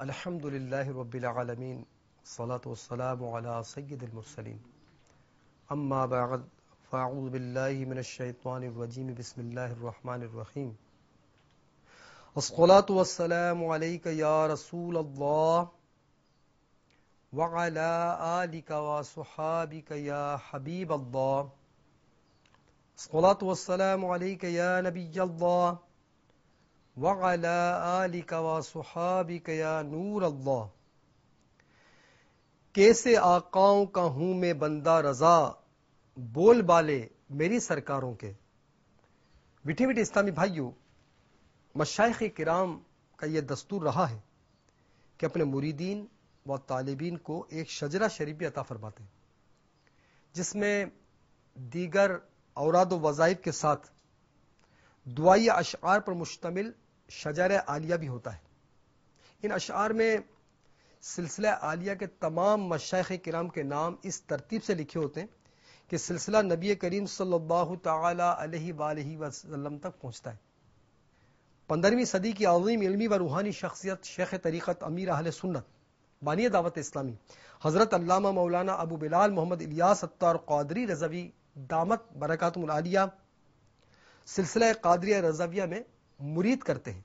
الحمد للہ رب العالمین والصلاة والسلام علی سید المرسلین اما بعد فاعوذ باللہ من الشیطان الرجیم بسم اللہ الرحمن الرحیم الصلاة والسلام علیک یا رسول اللہ وعلی آلک وصحابک یا حبیب اللہ الصلاة والسلام علیک یا نبی اللہ وعلی آلک وصحابک یا نور اللہ۔ کیسے آقاؤں کا ہوں میں بندہ رضا، بول بالے میری سرکاروں کے۔ میٹھے میٹھے اسلامی بھائیوں، مشائخ کرام کا یہ دستور رہا ہے کہ اپنے مریدین و طالبین کو ایک شجرہ شریف عطا فرماتے ہیں، جس میں دیگر اوراد و وظائف کے ساتھ دعائی اشعار پر مشتمل شجرہ عالیہ بھی ہوتا ہے۔ ان اشعار میں سلسلہ عالیہ کے تمام مشائخ کرام کے نام اس ترتیب سے لکھے ہوتے ہیں کہ سلسلہ نبی کریم صلی اللہ تعالی علیہ وآلہ وسلم تک پہنچتا ہے۔ 15ویں صدی کی عظیم علمی و روحانی شخصیت شیخ طریقت امیر اہل سنت بانی دعوت اسلامی حضرت علامہ مولانا ابو بلال محمد الیاس اتار قادری رضوی دامت برکاتہم العالیہ سلسلہ قادریہ رضویہ میں مرید کرتے ہیں،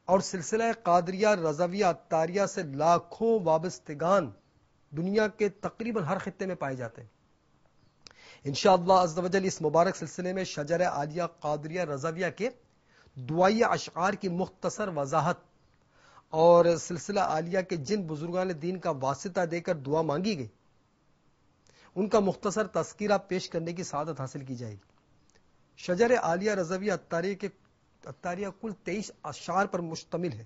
اور سلسلہ قادریہ رضویہ اتاریہ سے لاکھوں وابستگان دنیا کے تقریباً ہر خطے میں پائے جاتے ہیں۔ انشاءاللہ عز و جل اس مبارک سلسلے میں شجرہ عالیہ قادریہ رضویہ کے دعائیہ اشعار کی مختصر وضاحت اور سلسلہ عالیہ کے جن بزرگان دین کا واسطہ دے کر دعا مانگی گئی ان کا مختصر تذکرہ پیش کرنے کی سعادت حاصل کی جائے گی۔ شجرہ عالیہ رضویہ اتاریہ کل 23 اشعار پر مشتمل ہے۔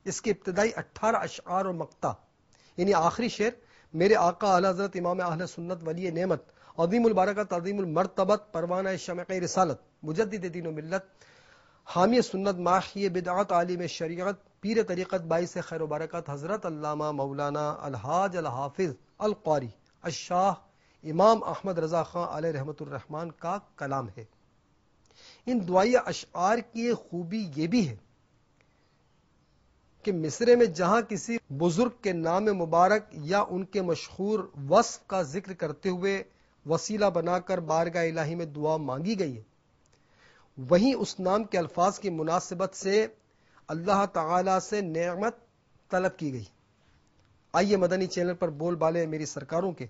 اس کے ابتدائی 18 اشعار اور مقطع یعنی آخری شعر میرے آقا اعلی حضرت امام اہل سنت ولی نعمت عظیم البرکت عظیم المرتبت پروانہ شمع رسالت مجدد دین و ملت حامی سنت ماحی بدعت عالم شریعت پیر طریقت باعث خیر و برکت حضرت علامہ مولانا الحاج الحافظ القاری الشاہ امام احمد رضا خان علیہ رحمت الرحمن کا کلام ہے۔ ان دعائیہ اشعار کی خوبی یہ بھی ہے کہ مصرے میں جہاں کسی بزرگ کے نام مبارک یا ان کے مشہور وصف کا ذکر کرتے ہوئے وسیلہ بنا کر بارگاہ الہی میں دعا مانگی گئی ہے، وہیں اس نام کے الفاظ کی مناسبت سے اللہ تعالی سے نعمت طلب کی گئی۔ آئیے مدنی چینل پر بول بالے میری سرکاروں کے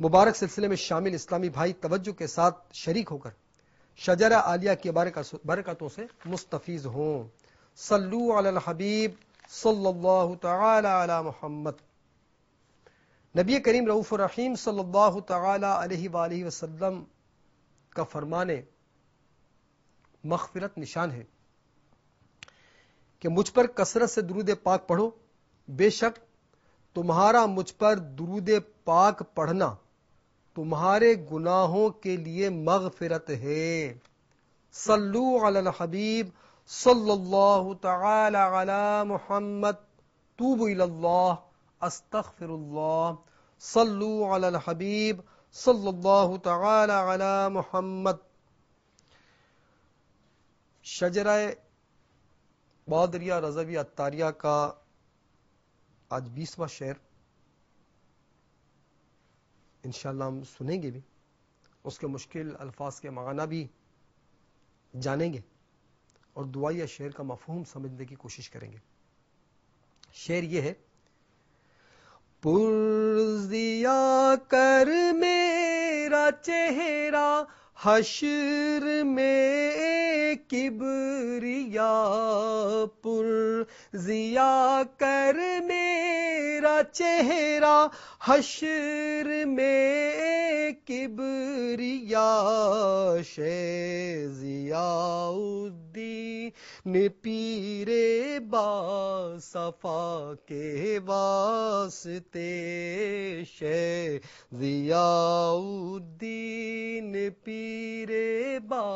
مبارک سلسلے میں شامل اسلامی بھائی توجہ کے ساتھ شریک ہو کر شجرہ عالیہ کی برکتوں سے مستفیض ہوں۔ صلو علی الحبیب صلی اللہ تعالی علی محمد۔ نبی کریم رؤوف الرحیم صلی اللہ تعالی علیہ وآلہ وسلم کا فرمان مغفرت نشان ہے کہ مجھ پر کثرت سے درود پاک پڑھو، بے شک تمہارا مجھ پر درود پاک پڑھنا تمہارے گناہوں کے لیے مغفرت ہے۔ صلو علی الحبیب صلی اللہ تعالی علی محمد توبوا الی اللہ استغفر اللہ۔ صلو علی الحبیب صلی اللہ تعالی علی محمد۔ شجرہ قادریہ رضویہ اتاریہ کا آج 20واں شعر انشاءاللہ ہم سنیں گے بھی، اس کے مشکل الفاظ کے معنی بھی جانیں گے اور دعائیہ شعر کا مفہوم سمجھنے کی کوشش کریں گے۔ شعر یہ ہے: پرزیا کر میرا چہرہ حشر میں کبریا، پرزیا کر میرا چہرہ حشر میں کبریا، شیخ ضیاء الدین پیر با صفا کے واسطے، شیخ ضیاء الدین پیر با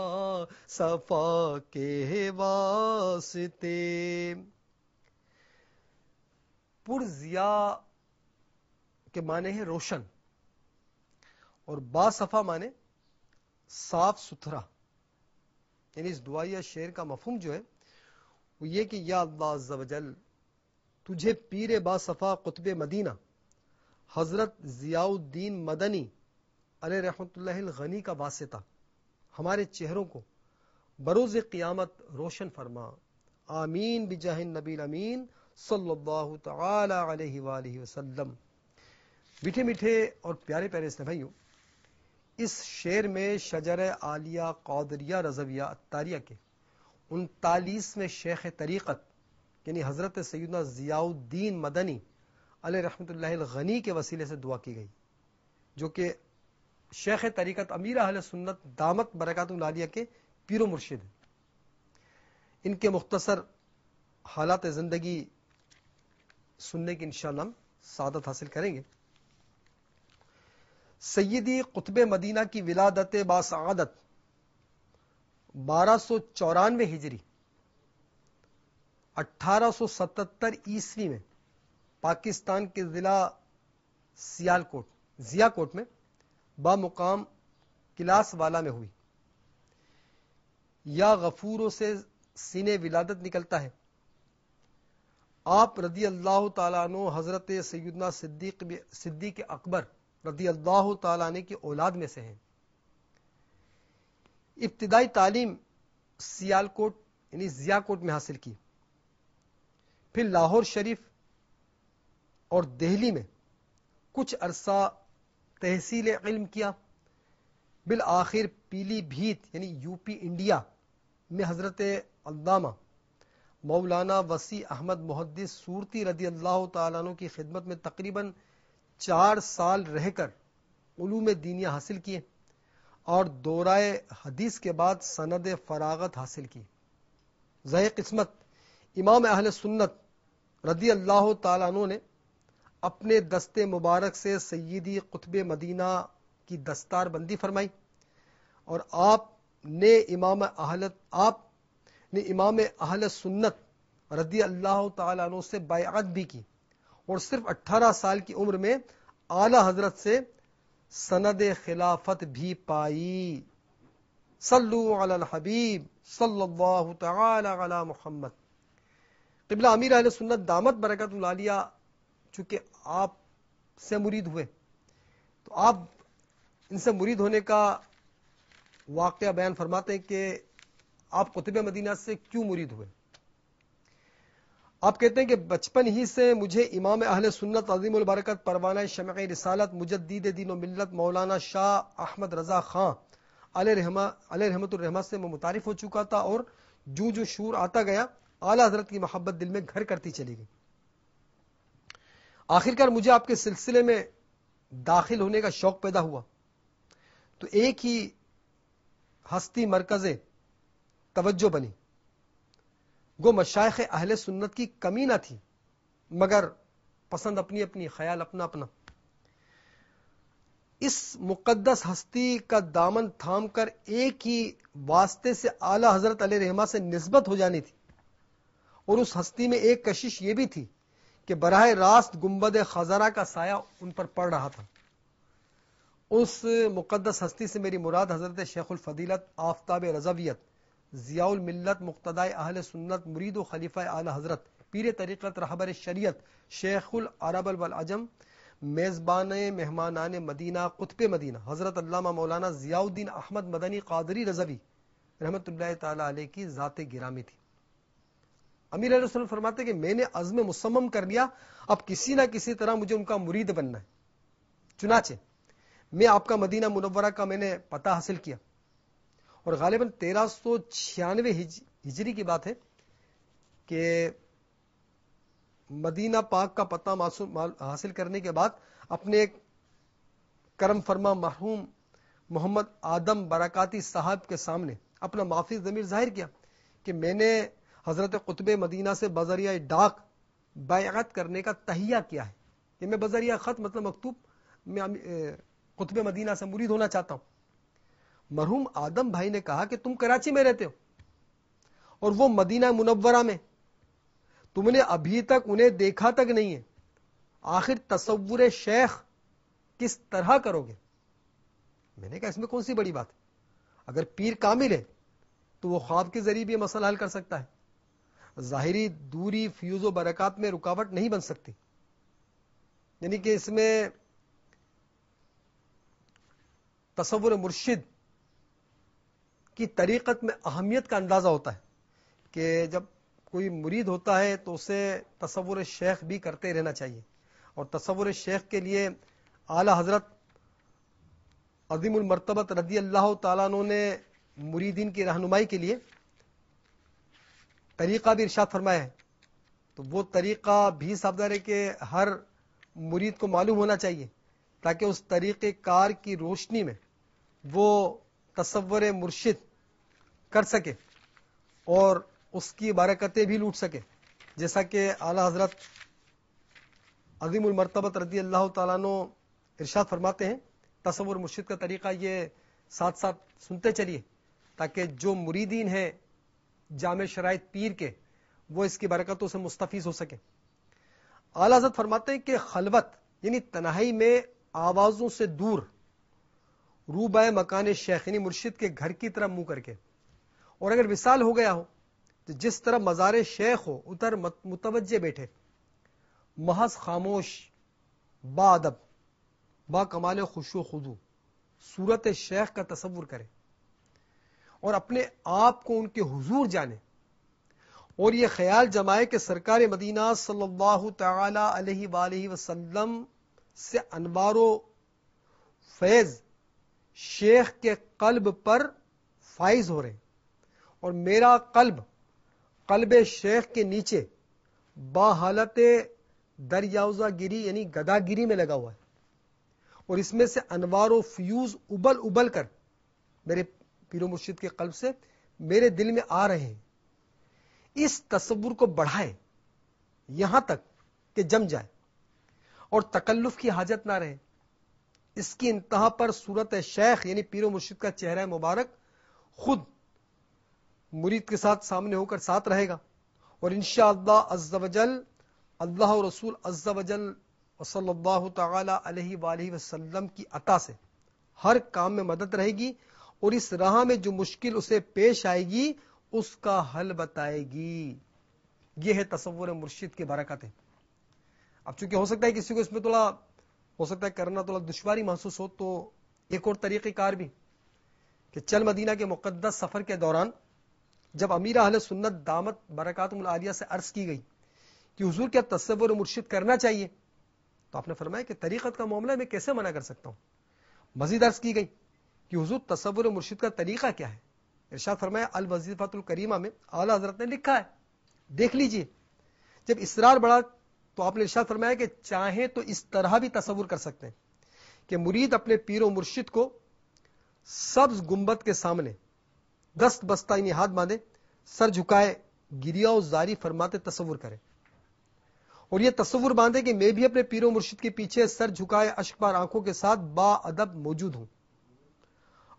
صفا کے واسطے۔ پرضیا کے معنی ہے روشن اور با صفا معنی صاف ستھرا، یعنی اس دعائیہ شعر کا مفہوم جو ہے وہ یہ کہ یا اللہ عز و جل تجھے پیر باصفا قطب مدینہ حضرت ضیاء الدین مدنی علیہ رحمت اللہ الغنی کا واسطہ ہمارے چہروں کو بروز قیامت روشن فرما، آمین بجاہ النبی الامین صلی اللہ تعالی علیہ وآلہ وسلم۔ میٹھے میٹھے اور پیارے پیارے اسلام بھائیوں، اس شعر میں شجر عالیہ قادریہ رضویہ اتاریہ کے 39ویں شیخ طریقت یعنی حضرت سیدنا ضیاء الدین مدنی علیہ رحمت اللہ الغنی کے وسیلے سے دعا کی گئی، جو کہ شیخ طریقت امیر اہل سنت دامت برکاتہ العالیہ کے پیر و مرشد ہیں۔ ان کے مختصر حالات زندگی سننے کی انشاءاللہ ہم سعادت حاصل کریں گے۔ سیدی قطب مدینہ کی ولادت باسعادت 1294 ہجری 1877 عیسوی میں پاکستان کے ضلع ضیا کوٹ میں بامقام کلاس والا میں ہوئی۔ یا غفوروں سے سینے ولادت نکلتا ہے۔ آپ رضی اللہ تعالیٰ عنہ حضرت سیدنا صدیق اکبر رضی اللہ تعالیٰ عنہ کی اولاد میں سے ہیں۔ ابتدائی تعلیم سیالکوٹ یعنی ضیا کوٹ میں حاصل کی، پھر لاہور شریف اور دہلی میں کچھ عرصہ تحصیل علم کیا، بالآخر پیلی بھیت یعنی یو پی انڈیا میں حضرت علامہ مولانا وسیع احمد محدث سورتی رضی اللہ تعالیٰ عنہ کی خدمت میں تقریباً 4 سال رہ کر علوم دینیہ حاصل کیے اور دورائے حدیث کے بعد سند فراغت حاصل کی۔ ذہ قسمت امام اہل سنت رضی اللہ تعالیٰ عنہ نے اپنے دستے مبارک سے سیدی قطب مدینہ کی دستار بندی فرمائی اور آپ نے امام اہل سنت رضی اللہ تعالیٰ عنہ سے بیعت بھی کی اور صرف 18 سال کی عمر میں اعلی حضرت سے سند خلافت بھی پائی۔ صلو علی الحبیب صلی اللہ تعالی علی محمد۔ قبلہ امیر اہل سنت دامت برکات العالیہ چونکہ آپ سے مرید ہوئے تو آپ ان سے مرید ہونے کا واقعہ بیان فرماتے ہیں کہ آپ قطب مدینہ سے کیوں مرید ہوئے۔ آپ کہتے ہیں کہ بچپن ہی سے مجھے امام اہل سنت عظیم البرکت پروانہ شمع رسالت مجدد دین و ملت مولانا شاہ احمد رضا خان علیہ رحمت الرحمت سے میں متعارف ہو چکا تھا اور جو شعور آتا گیا اعلی حضرت کی محبت دل میں گھر کرتی چلی گئی۔ آخرکار مجھے آپ کے سلسلے میں داخل ہونے کا شوق پیدا ہوا تو ایک ہی ہستی مرکز توجہ بنی، گو مشائخ اہل سنت کی کمی نہ تھی مگر پسند اپنی اپنی، خیال اپنا اپنا۔ اس مقدس ہستی کا دامن تھام کر ایک ہی واسطے سے اعلی حضرت علیہ رحمہ سے نسبت ہو جانی تھی، اور اس ہستی میں ایک کشش یہ بھی تھی کہ براہ راست گنبد خضرا کا سایہ ان پر پڑ رہا تھا۔ اس مقدس ہستی سے میری مراد حضرت شیخ الفضیلت آفتاب رضویت ضیاء الملت مقتدائے اہل سنت مرید و خلیفہ اعلی حضرت پیر طریقت رہبر شریعت شیخ العرب والعجم میزبان مہمانان مدینہ قطب مدینہ حضرت علامہ مولانا ضیاء الدین احمد مدنی قادری رضوی رحمت اللہ تعالی علیہ کی ذات گرامی تھی۔ امیر علیہ السلام فرماتے کہ میں نے عزم مصمم کر لیا، اب کسی نہ کسی طرح مجھے ان کا مرید بننا ہے۔ چنانچہ میں آپ کا مدینہ منورہ کا میں نے پتہ حاصل کیا اور غالباً 1396 ہجری کی بات ہے کہ مدینہ پاک کا پتہ حاصل کرنے کے بعد اپنے کرم فرما مرحوم محمد آدم برکاتی صاحب کے سامنے اپنا معافی ضمیر ظاہر کیا کہ میں نے حضرت قطب مدینہ سے بذریعہ ڈاک بیعت کرنے کا تہیہ کیا ہے، کہ میں بذریعہ خط مطلب مکتوب میں قطب مدینہ سے مرید ہونا چاہتا ہوں۔ مرحوم آدم بھائی نے کہا کہ تم کراچی میں رہتے ہو اور وہ مدینہ منورہ میں، تم نے ابھی تک انہیں دیکھا تک نہیں ہے، آخر تصور شیخ کس طرح کرو گے؟ میں نے کہا اس میں کون سی بڑی بات ہے، اگر پیر کامل ہے تو وہ خواب کے ذریعے بھی مسئلہ حل کر سکتا ہے، ظاہری دوری فیوز و برکات میں رکاوٹ نہیں بن سکتی. یعنی کہ اس میں تصور مرشد کی طریقت میں اہمیت کا اندازہ ہوتا ہے کہ جب کوئی مرید ہوتا ہے تو اسے تصور شیخ بھی کرتے رہنا چاہیے. اور تصور شیخ کے لیے اعلی حضرت عظیم المرتبت رضی اللہ تعالیٰ عنہ نے مریدین کی رہنمائی کے لیے طریقہ بھی ارشاد فرمایا ہے. تو وہ طریقہ بھی صاحب ہے کہ ہر مرید کو معلوم ہونا چاہیے تاکہ اس طریقے کار کی روشنی میں وہ تصور مرشد کر سکے اور اس کی برکتیں بھی لوٹ سکے. جیسا کہ اعلی حضرت عظیم المرتبت رضی اللہ تعالیٰ عنہ ارشاد فرماتے ہیں، تصور مرشد کا طریقہ یہ ساتھ ساتھ سنتے چلیے تاکہ جو مریدین ہیں جامع شرائط پیر کے وہ اس کی برکتوں سے مستفیض ہو سکے. اعلی حضرت فرماتے ہیں کہ خلوت یعنی تنہائی میں آوازوں سے دور روبائے مکان شیخ یعنی مرشد کے گھر کی طرف منہ کر کے، اور اگر وصال ہو گیا ہو تو جس طرح مزار شیخ ہو ادھر متوجہ بیٹھے، محض خاموش، با ادب، با کمال خشوع و خضوع صورت شیخ کا تصور کرے اور اپنے آپ کو ان کے حضور جانے، اور یہ خیال جمائے کہ سرکار مدینہ صلی اللہ تعالی علیہ وآلہ وسلم سے انوار و فیض شیخ کے قلب پر فائز ہو رہے ہیں اور میرا قلب شیخ کے نیچے با حالت دریاوزہ گیری یعنی گدا گیری میں لگا ہوا ہے، اور اس میں سے انوار و فیوز ابل کر میرے پیر و مرشد کے قلب سے میرے دل میں آ رہے ہیں. اس تصور کو بڑھائے یہاں تک کہ جم جائے اور تکلف کی حاجت نہ رہے. اس کی انتہا پر صورت شیخ یعنی پیر و مرشد کا چہرہ مبارک خود مرید کے ساتھ سامنے ہو کر ساتھ رہے گا، اور انشاءاللہ عز و جل اللہ و رسول عز و جل صلی اللہ تعالی علیہ وآلہ وسلم کی عطا سے ہر کام میں مدد رہے گی، اور اس راہ میں جو مشکل اسے پیش آئے گی اس کا حل بتائے گی. یہ ہے تصور مرشد کی برکتیں. اب چونکہ ہو سکتا ہے کسی کو اس میں تھوڑا ہو سکتا ہے کرنا تھوڑا دشواری محسوس ہو، تو ایک اور طریقہ کار بھی کہ چل مدینہ کے مقدس سفر کے دوران جب امیر اہل سنت دامت برکاتہم العالیہ سے عرض کی گئی کہ حضور کیا تصور مرشد کرنا چاہیے، تو آپ نے فرمایا کہ طریقت کا معاملہ میں کیسے منع کر سکتا ہوں. مزید عرض کی گئی کہ حضور تصور مرشد کا طریقہ کیا ہے. ارشاد فرمایا الوظیفۃ الکریمہ میں اعلی حضرت نے لکھا ہے، دیکھ لیجئے. جب اصرار بڑھا تو آپ نے ارشاد فرمایا کہ چاہیں تو اس طرح بھی تصور کر سکتے ہیں کہ مرید اپنے پیر و مرشد کو سبز گنبد کے سامنے دست بستہ یعنی ہاتھ باندھے سر جھکائے گریا و زاری فرماتے تصور کرے، اور یہ تصور باندھے کہ میں بھی اپنے پیر و مرشد کے پیچھے سر جھکائے اشک بار آنکھوں کے ساتھ با ادب موجود ہوں،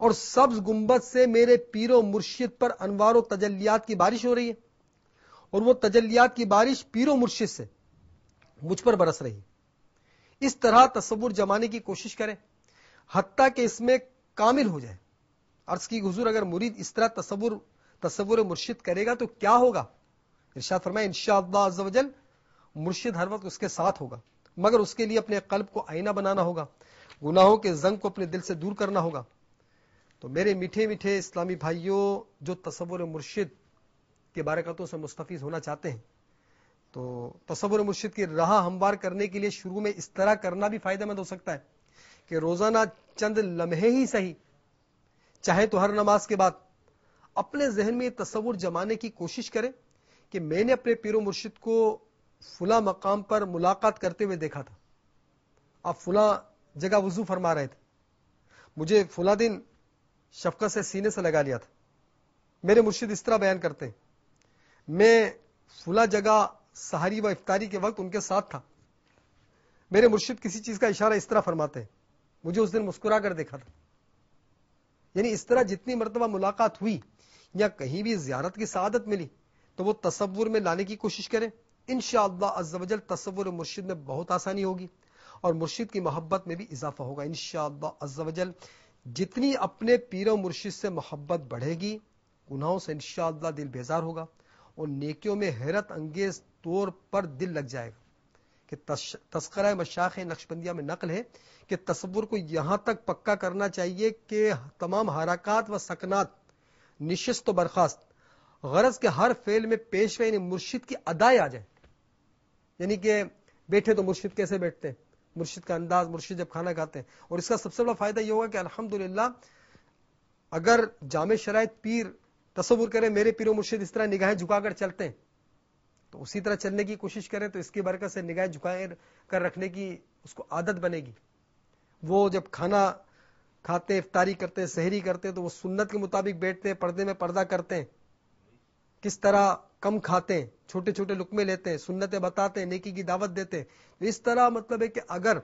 اور سبز گنبد سے میرے پیر و مرشد پر انوار و تجلیات کی بارش ہو رہی ہے، اور وہ تجلیات کی بارش پیر و مرشد سے مجھ پر برس رہی ہے. اس طرح تصور جمانے کی کوشش کریں حتیٰ کہ اس میں کامل ہو جائے. عرض کی حضور اگر مرید اس طرح تصور مرشد کرے گا تو کیا ہوگا؟ ارشاد فرمائے انشاءاللہ عز و جل مرشد ہر وقت اس کے ساتھ ہوگا، مگر اس کے لیے اپنے قلب کو آئینہ بنانا ہوگا، گناہوں کے زنگ کو اپنے دل سے دور کرنا ہوگا. تو میرے میٹھے میٹھے اسلامی بھائیوں، جو تصور مرشد کے برکتوں سے مستفیض ہونا چاہتے ہیں تو تصور مرشد کی راہ ہموار کرنے کے لیے شروع میں اس طرح کرنا بھی فائدہ مند ہو سکتا ہے کہ روزانہ چند لمحے ہی صحیح، چاہے تو ہر نماز کے بعد اپنے ذہن میں یہ تصور جمانے کی کوشش کریں کہ میں نے اپنے پیر و مرشد کو فلاں مقام پر ملاقات کرتے ہوئے دیکھا تھا، آپ فلاں جگہ وضو فرما رہے تھے، مجھے فلاں دن شفقت سے سینے سے لگا لیا تھا، میرے مرشد اس طرح بیان کرتے ہیں، میں فلاں جگہ سحری و افطاری کے وقت ان کے ساتھ تھا، میرے مرشد کسی چیز کا اشارہ اس طرح فرماتے ہیں، مجھے اس دن مسکرا کر دیکھا تھا. یعنی اس طرح جتنی مرتبہ ملاقات ہوئی یا کہیں بھی زیارت کی سعادت ملی تو وہ تصور میں لانے کی کوشش کریں. انشاءاللہ عز و جل تصور مرشد میں بہت آسانی ہوگی اور مرشد کی محبت میں بھی اضافہ ہوگا. انشاءاللہ عز و جل جتنی اپنے پیر و مرشد سے محبت بڑھے گی گناہوں سے انشاءاللہ دل بیزار ہوگا اور نیکیوں میں حیرت انگیز طور پر دل لگ جائے گا. کہ تذکرہ مشایخ نقشبندیہ میں نقل ہے کہ تصور کو یہاں تک پکا کرنا چاہیے کہ تمام حرکات و سکنات، نشست و برخاست، غرض کے ہر فعل میں پیشوا یعنی مرشد کی ادائیں آ جائیں. یعنی کہ بیٹھے تو مرشد کیسے بیٹھتے ہیں، مرشد کا انداز، مرشد جب کھانا کھاتے ہیں. اور اس کا سب سے بڑا فائدہ یہ ہوگا کہ الحمدللہ اگر جامع شرائط پیر تصور کریں میرے پیر و مرشد اس طرح نگاہیں جھکا کر چلتے ہیں تو اسی طرح چلنے کی کوشش کریں تو اس کی برکت سے نگاہیں جھکائے کر رکھنے کی اس کو عادت بنے گی. وہ جب کھانا کھاتے ہیں، افطاری کرتے ہیں، سحری کرتے ہیں تو وہ سنت کے مطابق بیٹھتے ہیں، پردے میں پردہ کرتے ہیں، کس طرح کم کھاتے ہیں، چھوٹے چھوٹے لقمے لیتے ہیں، سنتیں بتاتے ہیں، نیکی کی دعوت دیتے ہیں. تو اس طرح مطلب ہے کہ اگر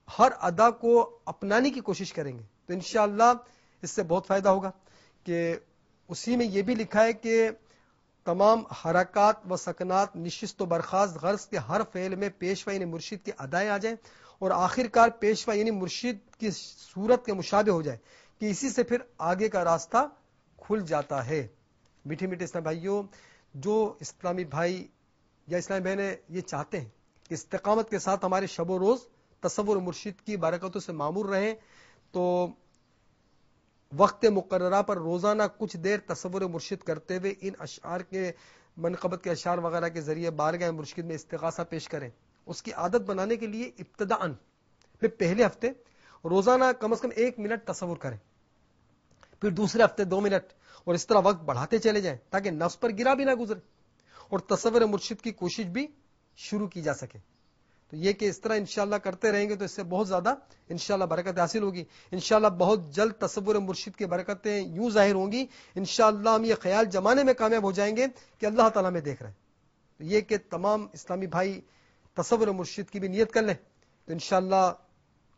ہر ادا کو اپنانے کی کوشش کریں گے تو انشاءاللہ اس سے بہت فائدہ ہوگا. کہ اسی میں یہ بھی لکھا ہے کہ تمام حرکات و سکنات، نشست و برخاست، غرض کے ہر فعل میں پیشوا یعنی مرشد کی ادائیں آ جائیں اور آخر کار پیشوا یعنی مرشد کی صورت کے مشابہ ہو جائے کہ اسی سے پھر آگے کا راستہ کھل جاتا ہے. میٹھے میٹھے اسلام بھائیوں، جو اسلامی بھائی یا اسلامی بہنیں یہ چاہتے ہیں کہ استقامت کے ساتھ ہمارے شب و روز تصور مرشد کی برکتوں سے معمور رہیں تو وقت مقررہ پر روزانہ کچھ دیر تصور مرشد کرتے ہوئے ان اشعار کے منقبت کے اشعار وغیرہ کے ذریعے بارگاہ مرشد میں استغاثہ پیش کریں. اس کی عادت بنانے کے لیے ابتداً پہلے ہفتے روزانہ کم از کم 1 منٹ تصور کریں، پھر دوسرے ہفتے 2 منٹ، اور اس طرح وقت بڑھاتے چلے جائیں تاکہ نفس پر گرا بھی نہ گزرے اور تصور مرشد کی کوشش بھی شروع کی جا سکے. تو یہ کہ اس طرح انشاءاللہ کرتے رہیں گے تو اس سے بہت زیادہ انشاءاللہ برکت حاصل ہوگی. انشاءاللہ بہت جلد تصور مرشد کی برکتیں یوں ظاہر ہوں گی، انشاءاللہ ہم یہ خیال جمانے میں کامیاب ہو جائیں گے کہ اللہ تعالیٰ ہمیں دیکھ رہے ہیں. تو یہ کہ تمام اسلامی بھائی تصور مرشد کی بھی نیت کر لیں تو انشاءاللہ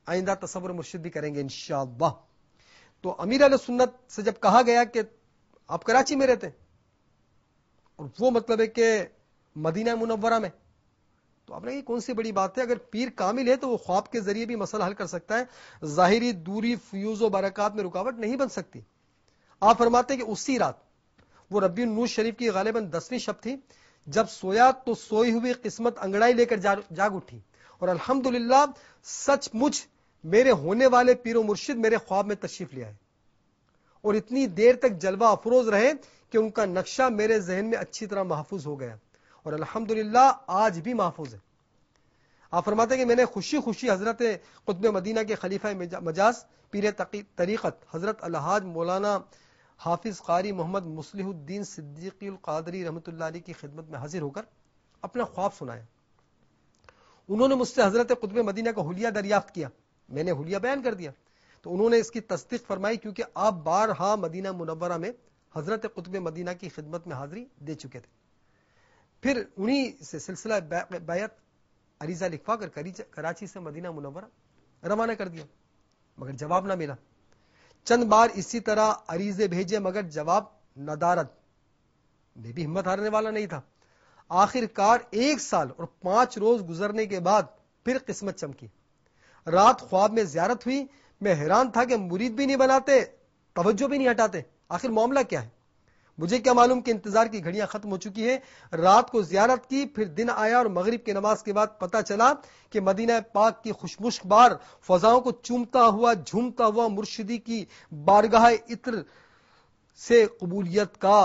آئندہ تصور مرشد بھی کریں گے انشاءاللہ. تو امیر اہل سنت سے جب کہا گیا کہ آپ کراچی میں رہتے اور وہ مطلب ہے کہ مدینہ منورہ میں، تو آپ نے یہ کون سی بڑی بات ہے، اگر پیر کامل ہے تو وہ خواب کے ذریعے بھی مسئلہ حل کر سکتا ہے، ظاہری دوری فیوز و برکات میں رکاوٹ نہیں بن سکتی. آپ فرماتے ہیں کہ اسی رات وہ ربیع النور شریف کی غالباً 10ویں شب تھی، جب سویا تو سوئی ہوئی قسمت انگڑائی لے کر جاگ اٹھی اور الحمدللہ سچ مچ میرے ہونے والے پیر و مرشد میرے خواب میں تشریف لے آئے اور اتنی دیر تک جلوہ افروز رہے کہ ان کا نقشہ میرے ذہن میں اچھی طرح محفوظ ہو گیا اور الحمدللہ آج بھی محفوظ ہے. آپ فرماتے ہیں کہ میں نے خوشی خوشی حضرت قطب مدینہ کے خلیفہ مجاز پیر طریقت حضرت الحاج مولانا حافظ قاری محمد مصلح الدین صدیقی القادری رحمۃ اللہ علیہ کی خدمت میں حاضر ہو کر اپنا خواب سنایا. انہوں نے مجھ سے حضرت قطب مدینہ کا حلیہ دریافت کیا، میں نے حلیہ بیان کر دیا تو انہوں نے اس کی تصدیق فرمائی کیونکہ آپ بارہا مدینہ منورہ میں حضرت قطب مدینہ کی خدمت میں حاضری دے چکے تھے. پھر انہی سے سلسلہ بیعت عریضہ لکھوا کر کراچی سے مدینہ منورہ روانہ کر دیا مگر جواب نہ ملا. چند بار اسی طرح عریضے بھیجے مگر جواب ندارد، میں بھی ہمت ہارنے والا نہیں تھا. آخر کار 1 سال اور 5 روز گزرنے کے بعد پھر قسمت چمکی. رات خواب میں زیارت ہوئی. میں حیران تھا کہ مرید بھی نہیں بناتے، توجہ بھی نہیں ہٹاتے، آخر معاملہ کیا ہے. مجھے کیا معلوم کہ انتظار کی گھڑیاں ختم ہو چکی ہیں. رات کو زیارت کی، پھر دن آیا اور مغرب کی نماز کے بعد پتہ چلا کہ مدینہ پاک کی خوشمشک بار فضاؤں کو چومتا ہوا جھومتا ہوا مرشدی کی بارگاہ عطر سے قبولیت کا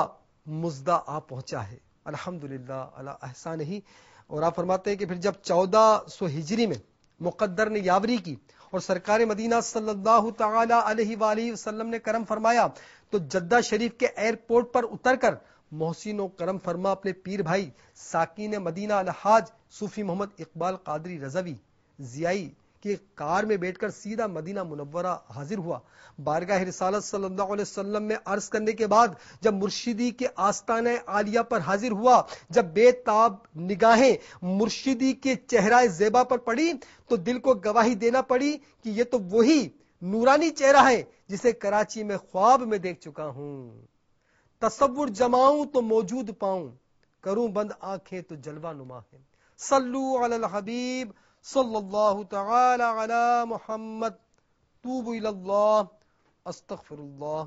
مزدہ آ پہنچا ہے. الحمدللہ علی احسان ہی. اور آپ فرماتے ہیں کہ پھر جب 1400 ہجری میں مقدر نے یاوری کی اور سرکار مدینہ صلی اللہ تعالی علیہ وآلہ وسلم نے کرم فرمایا تو جدہ شریف کے ایئرپورٹ پر اتر کر محسن و کرم فرما اپنے پیر بھائی ساکین مدینہ الحاج صوفی محمد اقبال قادری رضوی ضیائی کی کار میں بیٹھ کر سیدھا مدینہ منورہ حاضر ہوا. بارگاہ رسالت صلی اللہ علیہ وسلم میں عرض کرنے کے بعد جب مرشدی کے آستانہ عالیہ پر حاضر ہوا، جب بے تاب نگاہیں مرشدی کے چہرہ زیبا پر پڑی تو دل کو گواہی دینا پڑی کہ یہ تو وہی نورانی چہرہ ہے جسے کراچی میں خواب میں دیکھ چکا ہوں. تصور جماؤں تو موجود پاؤں، کروں بند آنکھیں تو جلوہ نما ہے. صلو علی الحبیب صلی اللہ تعالی علی محمد. توبوا الی اللہ، استغفر اللہ،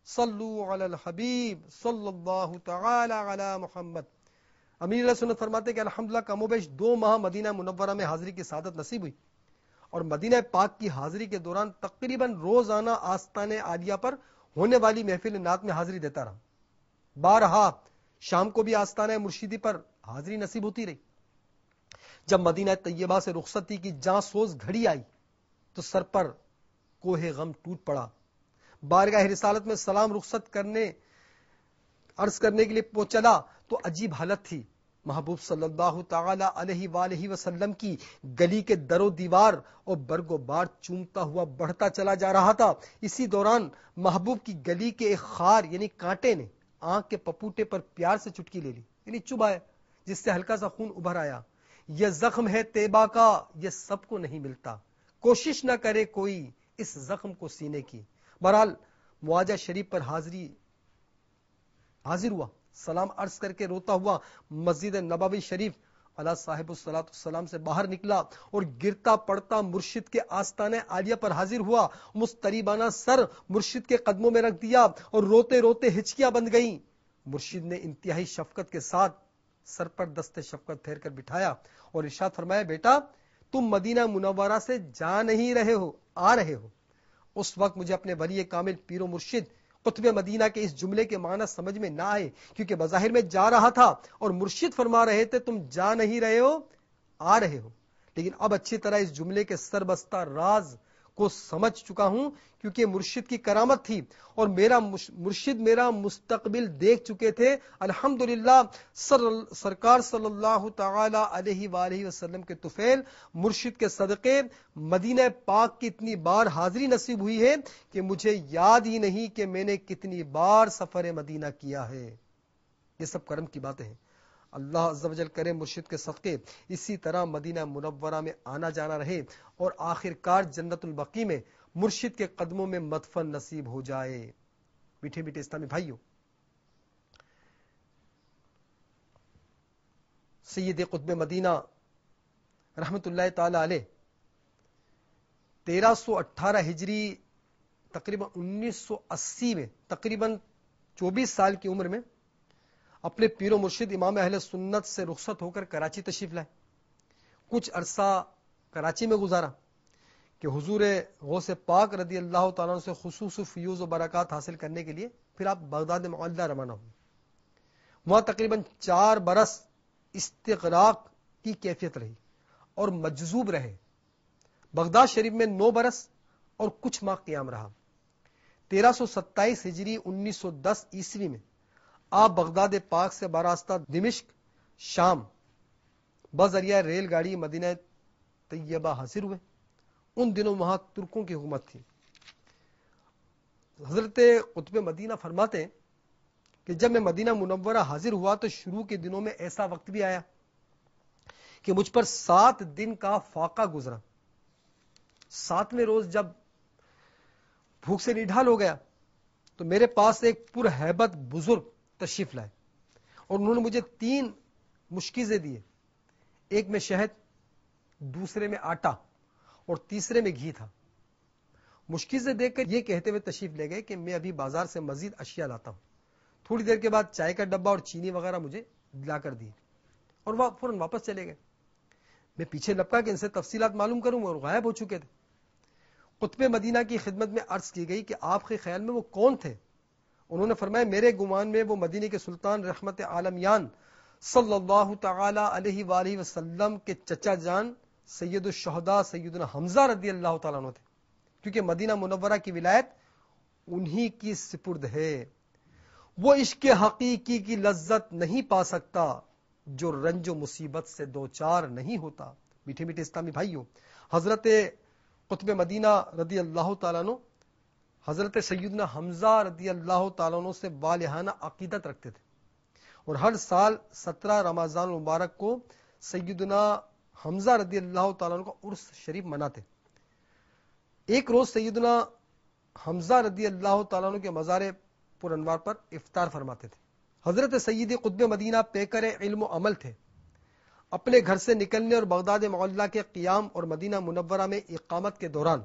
صلو علی الحبیب صلی اللہ تعالی علی محمد۔ امیر علیہ سنت فرماتے کہ الحمدللہ کم و بیش 2 ماہ مدینہ منورہ میں حاضری کی سعادت نصیب ہوئی، اور مدینہ پاک کی حاضری کے دوران تقریباً روزانہ آستان عالیہ پر ہونے والی محفل نعت میں حاضری دیتا رہا۔ بارہا شام کو بھی آستانہ مرشدی پر حاضری نصیب ہوتی رہی۔ جب مدینہ طیبہ سے رخصتی کی جاں سوز گھڑی آئی تو سر پر کوہ غم ٹوٹ پڑا۔ بارگاہ رسالت میں سلام رخصت کرنے عرض کرنے کے لیے چلا تو عجیب حالت تھی۔ محبوب صلی اللہ تعالی علیہ وآلہ وسلم کی گلی کے در و دیوار اور برگ و بار چومتا ہوا بڑھتا چلا جا رہا تھا۔ اسی دوران محبوب کی گلی کے ایک خار یعنی کانٹے نے آنکھ کے پپوٹے پر پیار سے چٹکی لے لی، یعنی چبھایا، جس سے ہلکا سا خون ابھر آیا۔ یہ زخم ہے طیبہ کا، یہ سب کو نہیں ملتا، کوشش نہ کرے کوئی اس زخم کو سینے کی۔ بہرحال مواجہ شریف پر حاضر ہوا، سلام عرض کر کے روتا ہوا مسجد نبوی شریف علی صاحب الصلاۃ والسلام سے باہر نکلا اور گرتا پڑتا مرشد کے آستانہ عالیہ پر حاضر ہوا۔ مضطربانہ سر مرشد کے قدموں میں رکھ دیا اور روتے روتے ہچکیاں بند گئیں۔ مرشد نے انتہائی شفقت کے ساتھ سر پر دست شفقت پھیر کر بٹھایا اور ارشاد فرمایا، بیٹا تم مدینہ منورہ سے جا نہیں رہے ہو، آ رہے ہو۔ اس وقت مجھے اپنے ولی کامل پیر و مرشد قطب مدینہ کے اس جملے کے معنی سمجھ میں نہ آئے، کیونکہ بظاہر میں جا رہا تھا اور مرشد فرما رہے تھے تم جا نہیں رہے ہو، آ رہے ہو۔ لیکن اب اچھی طرح اس جملے کے سربستہ راز کو سمجھ چکا ہوں، کیونکہ مرشد کی کرامت تھی اور مرشد میرا مستقبل دیکھ چکے تھے۔ الحمدللہ سرکار صلی اللہ تعالی علیہ وآلہ وسلم کے طفیل مرشد کے صدقے مدینہ پاک کی اتنی بار حاضری نصیب ہوئی ہے کہ مجھے یاد ہی نہیں کہ میں نے کتنی بار سفر مدینہ کیا ہے۔ یہ سب کرم کی باتیں ہیں۔ اللہ عز و جل کرے مرشد کے صدقے اسی طرح مدینہ منورہ میں آنا جانا رہے اور آخرکار جنت البقیع میں مرشد کے قدموں میں مدفن نصیب ہو جائے۔ میٹھے میٹھے اسلامی بھائیوں، سید قطب مدینہ رحمت اللہ تعالی علیہ 1318 ہجری تقریباً 1980 میں تقریباً 24 سال کی عمر میں اپنے پیر و مرشد امام اہل سنت سے رخصت ہو کر کراچی تشریف لائے۔ کچھ عرصہ کراچی میں گزارا کہ حضور غوث پاک رضی اللہ تعالیٰ سے خصوص فیوز و برکات حاصل کرنے کے لیے پھر آپ بغداد معلہ روانہ ہوئے۔ وہاں تقریباً 4 برس استغراق کی کیفیت رہی اور مجذوب رہے۔ بغداد شریف میں 9 برس اور کچھ ماہ قیام رہا۔ 1327 ہجری 1910 عیسوی میں آپ بغداد پاک سے براستہ دمشق شام بذریعہ ریل گاڑی مدینہ طیبہ حاضر ہوئے۔ ان دنوں وہاں ترکوں کی حکومت تھی۔ حضرت قطب مدینہ فرماتے ہیں کہ جب میں مدینہ منورہ حاضر ہوا تو شروع کے دنوں میں ایسا وقت بھی آیا کہ مجھ پر 7 دن کا فاقہ گزرا۔ 7ویں روز جب بھوک سے نڈھال ہو گیا تو میرے پاس ایک پرہیبت بزرگ تشریف لائے اور انہوں نے مجھے 3 مشکیزیں دیے۔ ایک میں شہد، دوسرے میں آٹا اور تیسرے میں گھی تھا۔ مشکیزیں دیکھ کر یہ کہتے ہوئے تشریف لے گئے کہ میں ابھی بازار سے مزید اشیاء لاتا ہوں۔ تھوڑی دیر کے بعد چائے کا ڈبہ اور چینی وغیرہ مجھے لا کر دی اور وہ فوراً واپس چلے گئے۔ میں پیچھے لپکا کہ ان سے تفصیلات معلوم کروں اور غائب ہو چکے تھے۔ قطب مدینہ کی خدمت میں عرض کی گئی کہ آپ کے خیال میں وہ کون تھے؟ انہوں نے فرمایا میرے گمان میں وہ مدینے کے سلطان رحمت عالمیان صلی اللہ تعالی علیہ وآلہ وسلم کے چچا جان سید الشہداء سیدنا حمزہ رضی اللہ تعالیٰ عنہ تھے، کیونکہ مدینہ منورہ کی ولایت انہی کی سپرد ہے۔ وہ عشق حقیقی کی لذت نہیں پا سکتا جو رنج و مصیبت سے دوچار نہیں ہوتا۔ میٹھے میٹھے اسلامی بھائیوں، حضرت قطب مدینہ رضی اللہ تعالیٰ عنہ حضرت سیدنا حمزہ رضی اللہ تعالیٰ عنہ سے والہانہ عقیدت رکھتے تھے اور ہر سال 17 رمضان المبارک کو سیدنا حمزہ رضی اللہ تعالیٰ عنہ کا عرس شریف مناتے۔ ایک روز سیدنا حمزہ رضی اللہ تعالیٰ عنہ کے مزار پر انوار پر افطار فرماتے تھے۔ حضرت سید قطب مدینہ پیکر علم و عمل تھے۔ اپنے گھر سے نکلنے اور بغداد معلہ کے قیام اور مدینہ منورہ میں اقامت کے دوران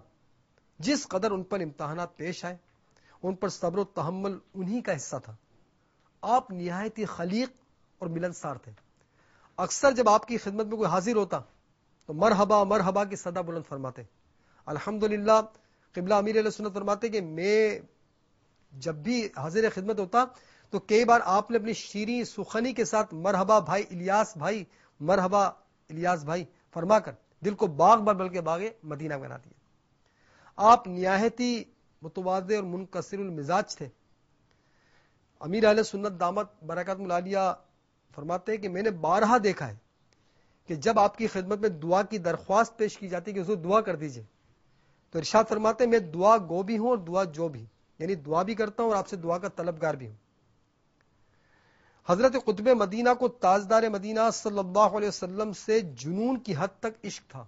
جس قدر ان پر امتحانات پیش آئے ان پر صبر و تحمل انہی کا حصہ تھا. آپ نہایت ہی خلیق اور ملنسار تھے. اکثر جب آپ کی خدمت میں کوئی حاضر ہوتا تو مرحبا مرحبا کی صدا بلند فرماتے. الحمدللہ قبلہ امیر علیہ سنت فرماتے کہ میں جب بھی حاضر خدمت ہوتا تو کئی بار آپ نے اپنی شیریں سخنی کے ساتھ مرحبا بھائی الیاس بھائی، مرحبا الیاس بھائی فرما کر دل کو باغ بر بلکہ باغ مدینہ بنا دیا. آپ نہایت ہی متواضع اور منکسر المزاج تھے. امیر اہل سنت دامت برکاتہم العالیہ فرماتے ہیں کہ میں نے بارہا دیکھا ہے کہ جب آپ کی خدمت میں دعا کی درخواست پیش کی جاتی کہ حضور دعا کر دیجئے تو ارشاد فرماتے ہیں میں دعا گو بھی ہوں اور دعا جو بھی، یعنی دعا بھی کرتا ہوں اور آپ سے دعا کا طلبگار بھی ہوں. حضرت قطب مدینہ کو تاجدار مدینہ صلی اللہ علیہ وسلم سے جنون کی حد تک عشق تھا،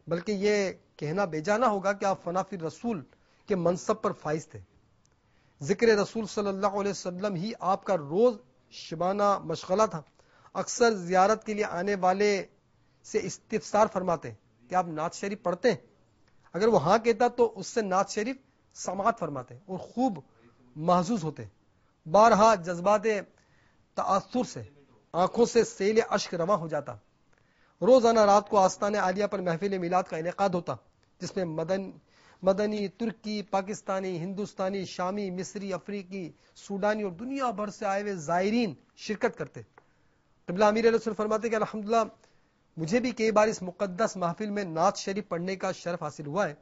بلکہ یہ کہنا بے جانا ہوگا کہ آپ فنا فی رسول کے منصب پر فائز تھے. ذکر رسول صلی اللہ علیہ وسلم ہی آپ کا روز شبانہ مشغلہ تھا. اکثر زیارت کے لیے آنے والے سے استفسار فرماتے کہ آپ نعت شریف پڑھتے ہیں؟ اگر وہ ہاں کہتا تو اس سے نعت شریف سماعت فرماتے اور خوب محظوظ ہوتے. بارہا جذبات تاثر سے آنکھوں سے سیل اشک رواں ہو جاتا. روزانہ رات کو آستان عالیہ پر محفل میلاد کا انعقاد ہوتا جس میں مدنی، ترکی، پاکستانی، ہندوستانی، شامی، مصری، افریقی، سوڈانی اور دنیا بھر سے آئے ہوئے زائرین شرکت کرتے. قبلہ امیر علیہ السلام فرماتے کہ الحمدللہ مجھے بھی کئی بار اس مقدس محفل میں نعت شریف پڑھنے کا شرف حاصل ہوا ہے.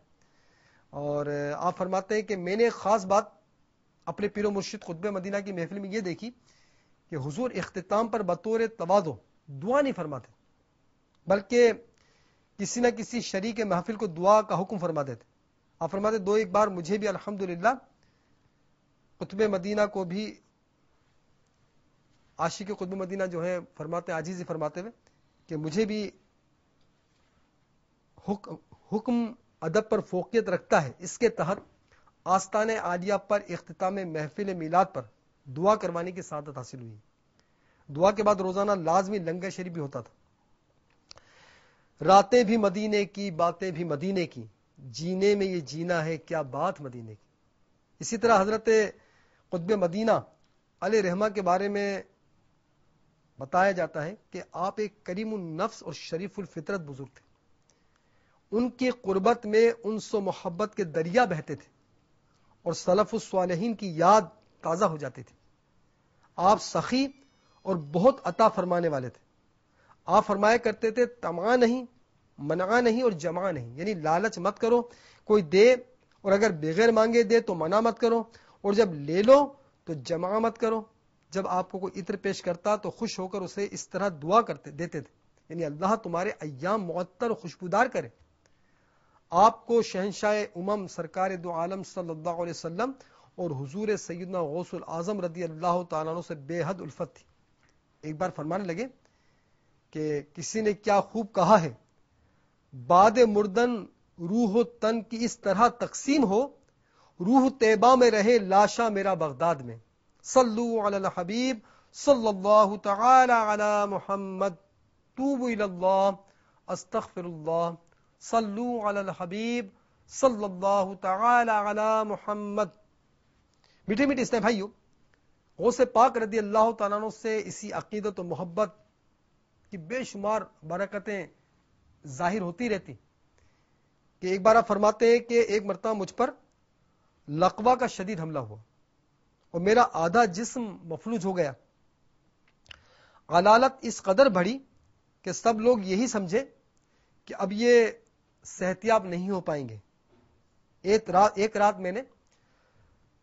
اور آپ فرماتے ہیں کہ میں نے خاص بات اپنے پیر و مرشد قطب مدینہ کی محفل میں یہ دیکھی کہ حضور اختتام پر بطور تواضع دعا نہیں فرماتے بلکہ کسی نہ کسی شریک محفل کو دعا کا حکم فرما دیتے. آپ فرماتے دو ایک بار مجھے بھی الحمدللہ قطب مدینہ کو بھی عاشق قطب مدینہ جو ہے فرماتے عاجزی فرماتے ہوئے کہ مجھے بھی حکم ادب پر فوقیت رکھتا ہے، اس کے تحت آستان عالیہ پر اختتام محفل میلاد پر دعا کروانے کی سعادت حاصل ہوئی. دعا کے بعد روزانہ لازمی لنگر شریف بھی ہوتا تھا. راتیں بھی مدینے کی، باتیں بھی مدینے کی، جینے میں یہ جینا ہے کیا بات مدینے کی. اسی طرح حضرت قطب مدینہ علیہ رحمہ کے بارے میں بتایا جاتا ہے کہ آپ ایک کریم النفس اور شریف الفطرت بزرگ تھے. ان کی قربت میں انس و محبت کے دریا بہتے تھے اور سلف الصالحین کی یاد تازہ ہو جاتی تھی. آپ سخی اور بہت عطا فرمانے والے تھے. آپ فرمایا کرتے تھے طمع نہیں، منع نہیں اور جمع نہیں، یعنی لالچ مت کرو، کوئی دے اور اگر بغیر مانگے دے تو منع مت کرو، اور جب لے لو تو جمع مت کرو. جب آپ کو کوئی عطر پیش کرتا تو خوش ہو کر اسے اس طرح دعا دیتے تھے، یعنی اللہ تمہارے ایام معطر و خوشبودار کرے. آپ کو شہنشاہ امم سرکار دو عالم صلی اللہ علیہ وسلم اور حضور سیدنا غوث الاعظم رضی اللہ تعالیٰ عنہ سے بے حد الفت تھی. ایک بار فرمانے لگے کہ کسی نے کیا خوب کہا ہے، باد مردن روح و تن کی اس طرح تقسیم ہو، روح طیبہ میں رہے لاشا میرا بغداد میں. صلو علی الحبیب صلی اللہ تعالی علی محمد، توبوا الی اللہ، استغفر اللہ. صلو علی الحبیب صلی اللہ تعالی علی محمد. میٹھے میٹھے اسلام بھائیو، غوث پاک رضی اللہ تعالیٰ عنہ سے اسی عقیدت و محبت کی بے شمار برکتیں ظاہر ہوتی رہتی کہ ایک بار آپ فرماتے ہیں کہ ایک مرتبہ مجھ پر لقوہ کا شدید حملہ ہوا اور میرا آدھا جسم مفلوج ہو گیا. علالت اس قدر بڑھی کہ سب لوگ یہی سمجھے کہ اب یہ صحتیاب نہیں ہو پائیں گے. ایک رات میں نے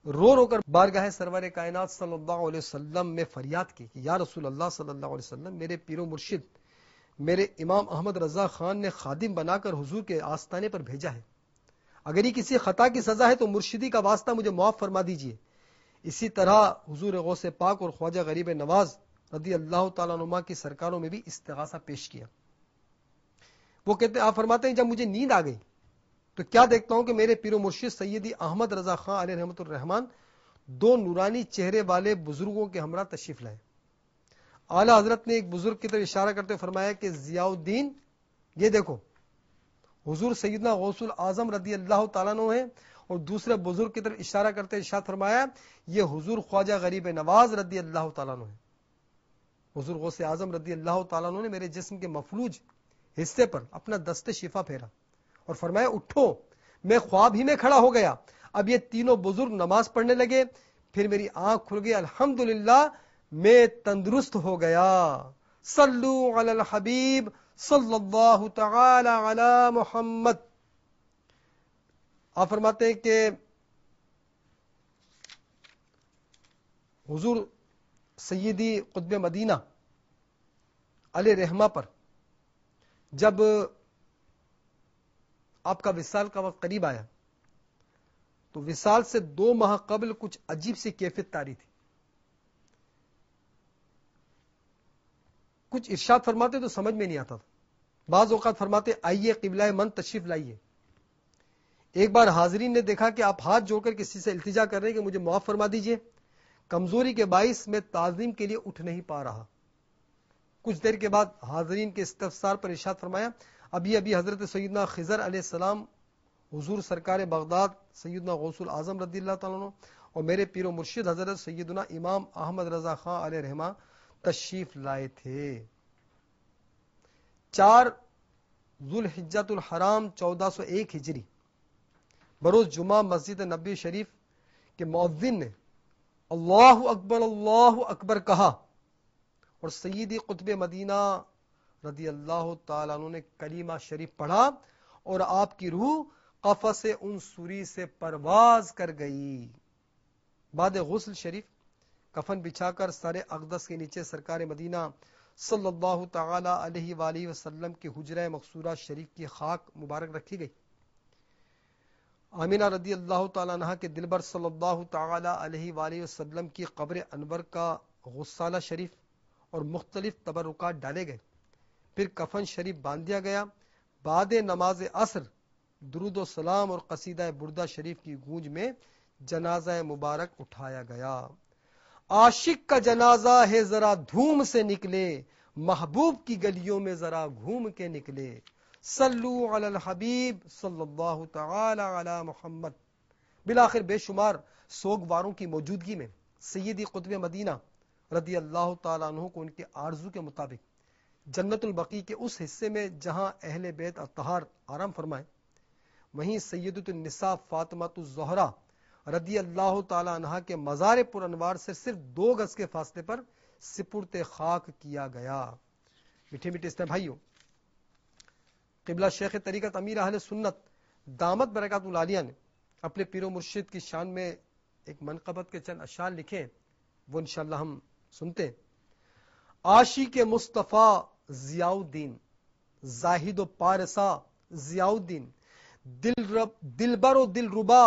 رو رو کر بارگاہ سرور کائنات صلی اللہ علیہ وسلم میں فریاد کی کہ یا رسول اللہ صلی اللہ علیہ وسلم، میرے پیر و مرشد میرے امام احمد رضا خان نے خادم بنا کر حضور کے آستانے پر بھیجا ہے. اگر یہ کسی خطا کی سزا ہے تو مرشدی کا واسطہ مجھے معاف فرما دیجئے. اسی طرح حضور غوث پاک اور خواجہ غریب نواز رضی اللہ تعالیٰ عنہ کی سرکاروں میں بھی استغاثہ پیش کیا. وہ کہتے آپ فرماتے ہیں جب مجھے نیند آ گئی تو کیا دیکھتا ہوں کہ میرے پیر و مرشد سیدی احمد رضا خان علیہ رحمت الرحمن دو نورانی چہرے والے بزرگوں کے ہمراہ تشریف لائے. اعلی حضرت نے ایک بزرگ کی طرف اشارہ کرتے فرمایا کہ ضیاء الدین، یہ دیکھو حضور سیدنا غوث الاعظم رضی اللہ تعالیٰ عنہ ہیں اور دوسرے بزرگ کی طرف اشارہ کرتے ارشاد فرمایا یہ حضور خواجہ غریب نواز رضی اللہ تعالیٰ عنہ ہے. حضور غوث اعظم رضی اللہ تعالیٰ عنہ نے میرے جسم کے مفلوج حصے پر اپنا دست شفا پھیرا اور فرمایا اٹھو. میں خواب ہی میں کھڑا ہو گیا. اب یہ تینوں بزرگ نماز پڑھنے لگے. پھر میری آنکھ کھل گئی. الحمدللہ میں تندرست ہو گیا. صلو علی الحبیب صلی اللہ تعالی علی محمد. آپ فرماتے ہیں کہ حضور سیدی قطب مدینہ علیہ رحمہ پر جب آپ کا وصال کا وقت قریب آیا تو وصال سے 2 ماہ قبل کچھ عجیب سی کیفیت طاری تھی. کچھ ارشاد فرماتے تو سمجھ میں نہیں آتا تھا. بعض اوقات فرماتے آئیے قبلہ من تشریف لائیے. ایک بار حاضرین نے دیکھا کہ آپ ہاتھ جوڑ کر کسی سے التجا کر رہے ہیں کہ مجھے معاف فرما دیجئے. کمزوری کے باعث میں تعظیم کے لیے اٹھ نہیں پا رہا. کچھ دیر کے بعد حاضرین کے استفسار پر ارشاد فرمایا ابھی حضرت سیدنا خضر علیہ السلام حضور سرکار بغداد سیدنا غوث الاعظم رضی اللہ تعالیٰ عنہ اور میرے پیر و مرشد حضرت سیدنا امام احمد رضا خان علیہ رحمہ تشریف لائے تھے. 4 ذوالحجۃ الحرام 1401 ہجری بروز جمعہ مسجد نبی شریف کے مؤذن نے اللہ اکبر کہا اور سیدی قطب مدینہ رضی اللہ تعالیٰ عنہ نے کلمہ شریف پڑھا اور آپ کی روح قفس انصری سے پرواز کر گئی. بعد غسل شریف کفن بچھا کر سر اقدس کے نیچے سرکار مدینہ صلی اللہ تعالی علیہ وآلہ وسلم کی حجرہ مقصورہ شریف کی خاک مبارک رکھی گئی. آمینہ رضی اللہ تعالیٰ عنہ کے دلبر صلی اللہ تعالی علیہ وآلہ وسلم کی قبر انور کا غسالہ شریف اور مختلف تبرکات ڈالے گئے. پھر کفن شریف باندھ دیا گیا. بعد نماز عصر درود و سلام اور قصیدہ بردہ شریف کی گونج میں جنازہ مبارک اٹھایا گیا. عاشق کا جنازہ ہے ذرا دھوم سے نکلے محبوب کی گلیوں میں ذرا گھوم کے نکلے. صلو علی الحبیب صلی اللہ تعالی علی محمد. بالآخر بے شمار سوگواروں کی موجودگی میں سیدی قطب مدینہ رضی اللہ تعالیٰ عنہ کو ان کے آرزو کے مطابق جنت البقیع کے اس حصے میں جہاں اہل بیت اطہار آرام فرمائے وہیں سیدۃ النساء فاطمہ الزہرا رضی اللہ تعالیٰ عنہ کے مزار پر انوار سے صرف 2 گز کے فاصلے پر سپرد خاک کیا گیا. میٹھے میٹھے اسلام بھائیوں، قبلہ شیخ طریقت امیر اہل سنت دامت برکات العالیہ نے اپنے پیر و مرشد کی شان میں ایک منقبت کے چند اشعار لکھے، وہ انشاءاللہ ہم سنتے ہیں. عاشق مصطفیٰ ضیاء الدین زاہد و پارسا ضیاء الدین دلبر و دل ربا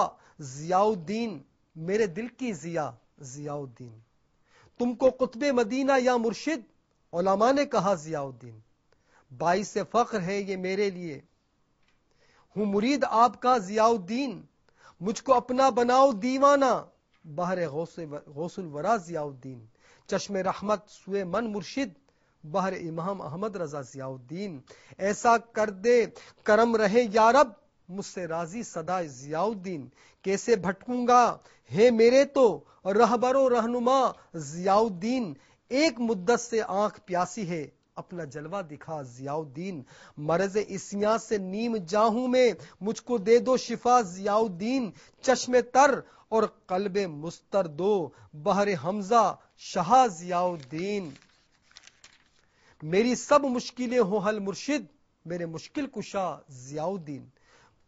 ضیاء الدین میرے دل کی ضیاء ضیاء الدین. تم کو قطب مدینہ یا مرشد علماء نے کہا ضیاء الدین. باعث فخر ہے یہ میرے لیے ہوں مرید آپ کا ضیاء الدین. مجھ کو اپنا بناؤ دیوانہ بہر غوث الورا ضیاء الدین. چشم رحمت سوئے من مرشد بہر امام احمد رضا ضیاء الدین. ایسا کر دے کرم رہے یا رب مجھ سے راضی صدا ضیاء الدین. کیسے بھٹکوں گا ہے میرے تو رہبر و رہنما ضیاء الدین. ایک مدت سے آنکھ پیاسی ہے اپنا جلوہ دکھا ضیاء الدین. مرض اسیاں سے نیم جاہوں میں مجھ کو دے دو شفا ضیاء الدین. چشم تر اور قلب مستردو بہر حمزہ شاہ ضیاء الدین. میری سب مشکلیں ہو حل مرشد میرے مشکل کشا ضیاء الدین.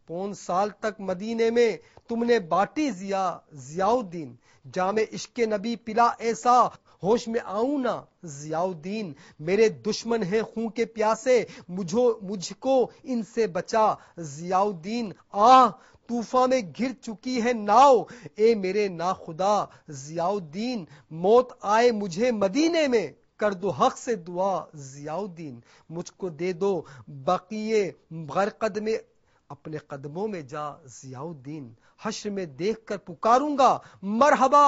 5 سال تک مدینے میں تم نے باٹی ضیاء الدین. جام عشق نبی پلا ایسا ہوش میں آؤں نا ضیاء الدین. میرے دشمن ہیں خون کے پیاسے مجھ کو ان سے بچا ضیاء الدین. طوفان میں گر چکی ہے ناؤ اے میرے ناخدا ضیاء الدین. موت آئے مجھے مدینے میں کر دو حق سے دعا ضیاء الدین. مجھ کو دے دو بقیے غرقد میں اپنے قدموں میں جا ضیاء الدین. حشر میں دیکھ کر پکاروں گا مرحبا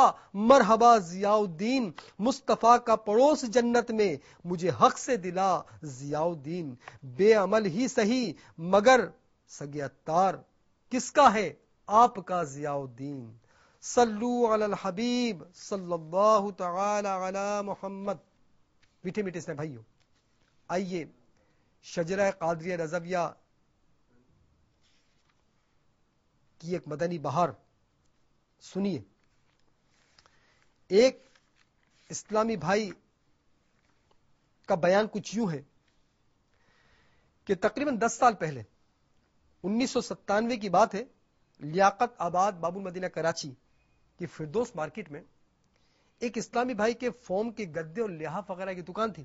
مرحبا ضیاء الدین. مصطفیٰ کا پڑوس جنت میں مجھے حق سے دلا ضیاء الدین. بے عمل ہی سہی مگر سگے عطار کس کا ہے آپ کا ضیاء الدین. صلو علی الحبیب صلی اللہ تعالی علی محمد. میٹھے میٹھے سے بھائیو، آئیے شجرہ قادریہ رضویہ کی ایک مدنی بہار سنیے. ایک اسلامی بھائی کا بیان کچھ یوں ہے کہ تقریباً 10 سال پہلے 1997 کی بات ہے، لیاقت آباد باب المدینہ کراچی کی فردوس مارکیٹ میں ایک اسلامی بھائی کے فوم کے گدے اور لحاف وغیرہ کی دکان تھی.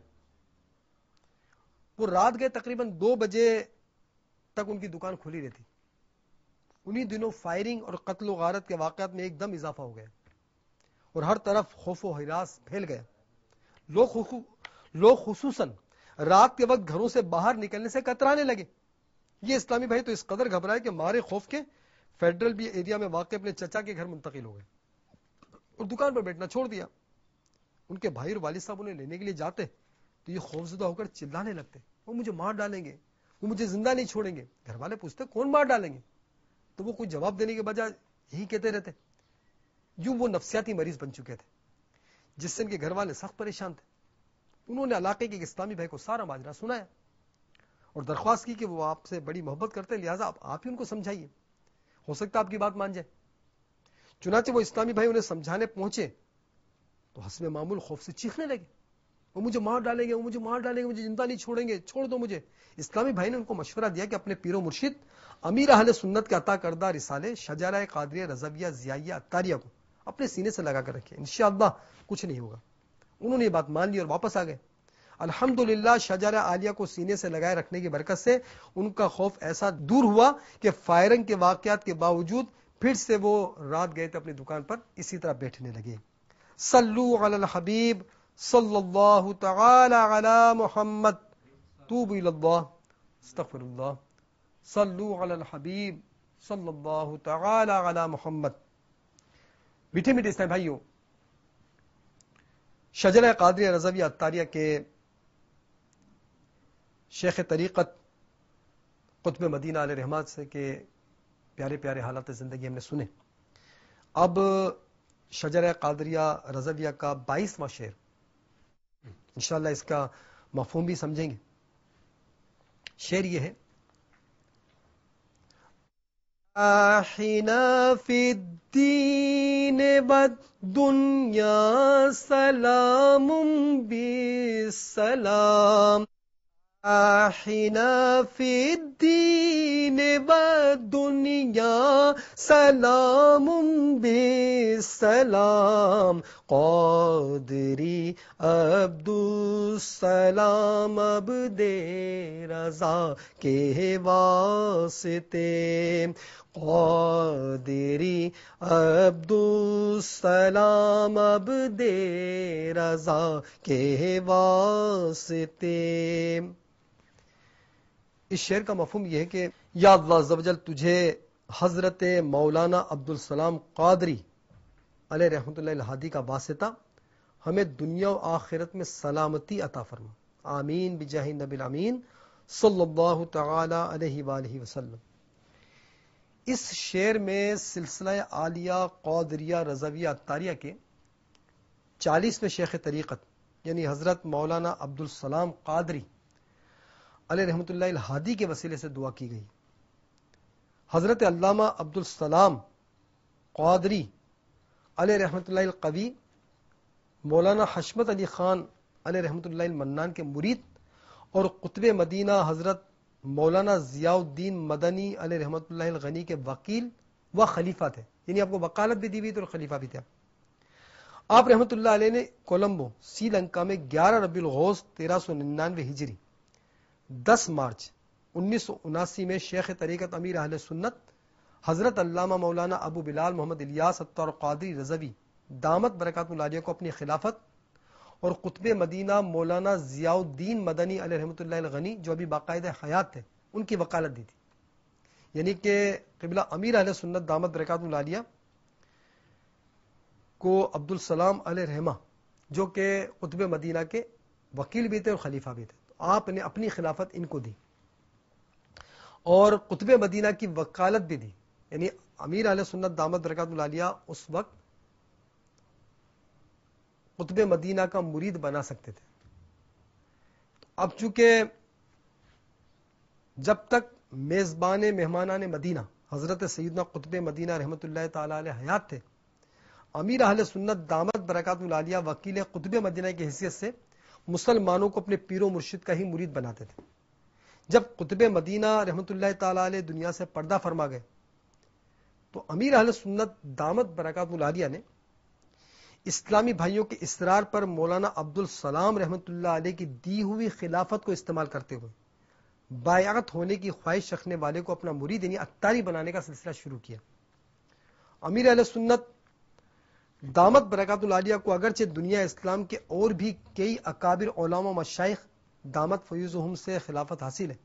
وہ رات گئے تقریباً 2 بجے تک ان کی دکان کھلی رہتی. انہی دنوں فائرنگ اور قتل و غارت کے واقعات میں ایک دم اضافہ ہو گیا اور ہر طرف خوف و ہراس پھیل گیا. لوگ خصوصاً رات کے وقت گھروں سے باہر نکلنے سے کترانے لگے. یہ اسلامی بھائی تو اس قدر گھبرائے کہ مارے خوف کے فیڈرل بی ایریا میں واقع اپنے چچا کے گھر منتقل ہو گئے اور دکان پر بیٹھنا چھوڑ دیا. ان کے بھائی اور والد صاحب انہیں لینے کے لیے جاتے تو یہ خوفزدہ ہو کر چلانے لگتے، وہ مجھے مار ڈالیں گے، وہ مجھے زندہ نہیں چھوڑیں گے. گھر والے پوچھتے کون مار ڈالیں گے، تو وہ کوئی جواب دینے کے بجائے یہی کہتے رہتے. یوں وہ نفسیاتی مریض بن چکے تھے جس سے ان کے گھر والے سخت پریشان تھے. انہوں نے علاقے کے ایک اسلامی بھائی کو سارا ماجرا سنایا اور درخواست کی کہ وہ آپ سے بڑی محبت کرتے ہیں، لہٰذا آپ ہی ان کو سمجھائیے، ہو سکتا ہے آپ کی بات مان جائے. چنانچہ وہ اسلامی بھائی انہیں سمجھانے پہنچے تو حسب معمول خوف سے چیخنے لگے، وہ مجھے مار ڈالیں گے، وہ مجھے مار ڈالیں گے، مجھے زندہ نہیں چھوڑیں گے، چھوڑ دو مجھے. اسلامی بھائی نے ان کو مشورہ دیا کہ اپنے پیر و مرشد امیر اہل سنت کے عطا کردہ رسالے شجرہ قادریہ رضویہ ضیائیہ عطاریہ کو اپنے سینے سے لگا کر رکھے، انشاءاللہ کچھ نہیں ہوگا. انہوں نے یہ بات مان لی اور واپس آ گئے. الحمدللہ شجرہ عالیہ کو سینے سے لگائے رکھنے کی برکت سے ان کا خوف ایسا دور ہوا کہ فائرنگ کے واقعات کے باوجود پھر سے وہ رات گئے تھے اپنی دکان پر اسی طرح بیٹھنے لگے. صلو علی الحبیب صلی اللہ تعالی علی محمد. توبوا الی اللہ استغفر اللہ. صلو علی الحبیب صلی اللہ تعالی علی محمد. میٹھے میٹھے اسلام بھائیوں، شجرہ قادریہ رضویہ عطاریہ کے شیخ طریقت قطب مدینہ علیہ رحمت سے کے پیارے پیارے حالات زندگی ہم نے سنے. اب شجرہ قادریہ رضویہ کا 22واں شعر، انشاءاللہ اس کا مفہوم بھی سمجھیں گے. شعر یہ ہے: آحنا فی الدین والدنیا سلام بالسلام. آحنا فی الدین والدنیا سلام بالسلام. قادری عبدالسلام عبد رضا کے واسطے. قادری عبدالسلام عبد رضا کے واسطے. اس شعر کا مفہوم یہ ہے کہ یا اللہ عز و جل تجھے حضرت مولانا عبدالسلام قادری علیہ رحمت اللہ الہادی کا واسطہ ہمیں دنیا و آخرت میں سلامتی عطا فرما. آمین بجاہ نبی الامین صلی اللہ تعالی علیہ وآلہ وسلم. اس شعر میں سلسلہ عالیہ قادریہ رضویہ عطاریہ کے 40ویں شیخ طریقت یعنی حضرت مولانا عبدالسلام قادری علیہ رحمت اللہ الہادی کے وسیلے سے دعا کی گئی. حضرت علامہ عبدالسلام قادری علیہ رحمت اللہ القوی مولانا حشمت علی خان علیہ رحمت اللہ المنان کے مرید اور قطب مدینہ حضرت مولانا ضیاء الدین مدنی علیہ رحمت اللہ الغنی کے وکیل و خلیفہ تھے، یعنی آپ کو وکالت بھی دی ہوئی تھی اور خلیفہ بھی تھے. آپ رحمت اللہ علیہ نے کولمبو سری لنکا میں 11 ربیع الاوّل 1399 ہجری 10 مارچ 1979 میں شیخ طریقت امیر اہل سنت حضرت علامہ مولانا ابو بلال محمد الیاس اتار قادری رضوی دامت برکات العالیہ کو اپنی خلافت اور قطب مدینہ مولانا ضیاء الدین مدنی علیہ رحمت اللہ الغنی جو ابھی باقاعدہ حیات تھے ان کی وکالت دی تھی. یعنی کہ قبلہ امیر اہل سنت دامت برکات العالیہ کو عبدالسلام علیہ رحمہ جو کہ قطب مدینہ کے وکیل بھی تھے اور خلیفہ بھی تھے، تو آپ نے اپنی خلافت ان کو دی اور قطب مدینہ کی وکالت بھی دی. یعنی امیر اہل سنت دامت برکات العالیہ اس وقت قطب مدینہ کا مرید بنا سکتے تھے. اب چونکہ جب تک میزبان مہمانان مدینہ حضرت سیدنا قطب مدینہ رحمۃ اللہ تعالی علیہ حیات تھے، امیر اہل سنت دامت برکات العالیہ وکیل قطب مدینہ کی حیثیت سے مسلمانوں کو اپنے پیر و مرشد کا ہی مرید بناتے تھے. جب قطب مدینہ رحمۃ اللہ تعالی علیہ دنیا سے پردہ فرما گئے تو امیر اہل سنت دامت برکات العالیہ نے اسلامی بھائیوں کے اصرار پر مولانا عبدالسلام رحمۃ اللہ علیہ کی دی ہوئی خلافت کو استعمال کرتے ہوئے بائعت ہونے کی خواہش رکھنے والے کو اپنا مرید یعنی اتاری بنانے کا سلسلہ شروع کیا. امیر اہل سنت دامت برکات العالیہ کو اگرچہ دنیا اسلام کے اور بھی کئی اکابر علماء و مشائخ دامت فیوزہم سے خلافت حاصل ہے،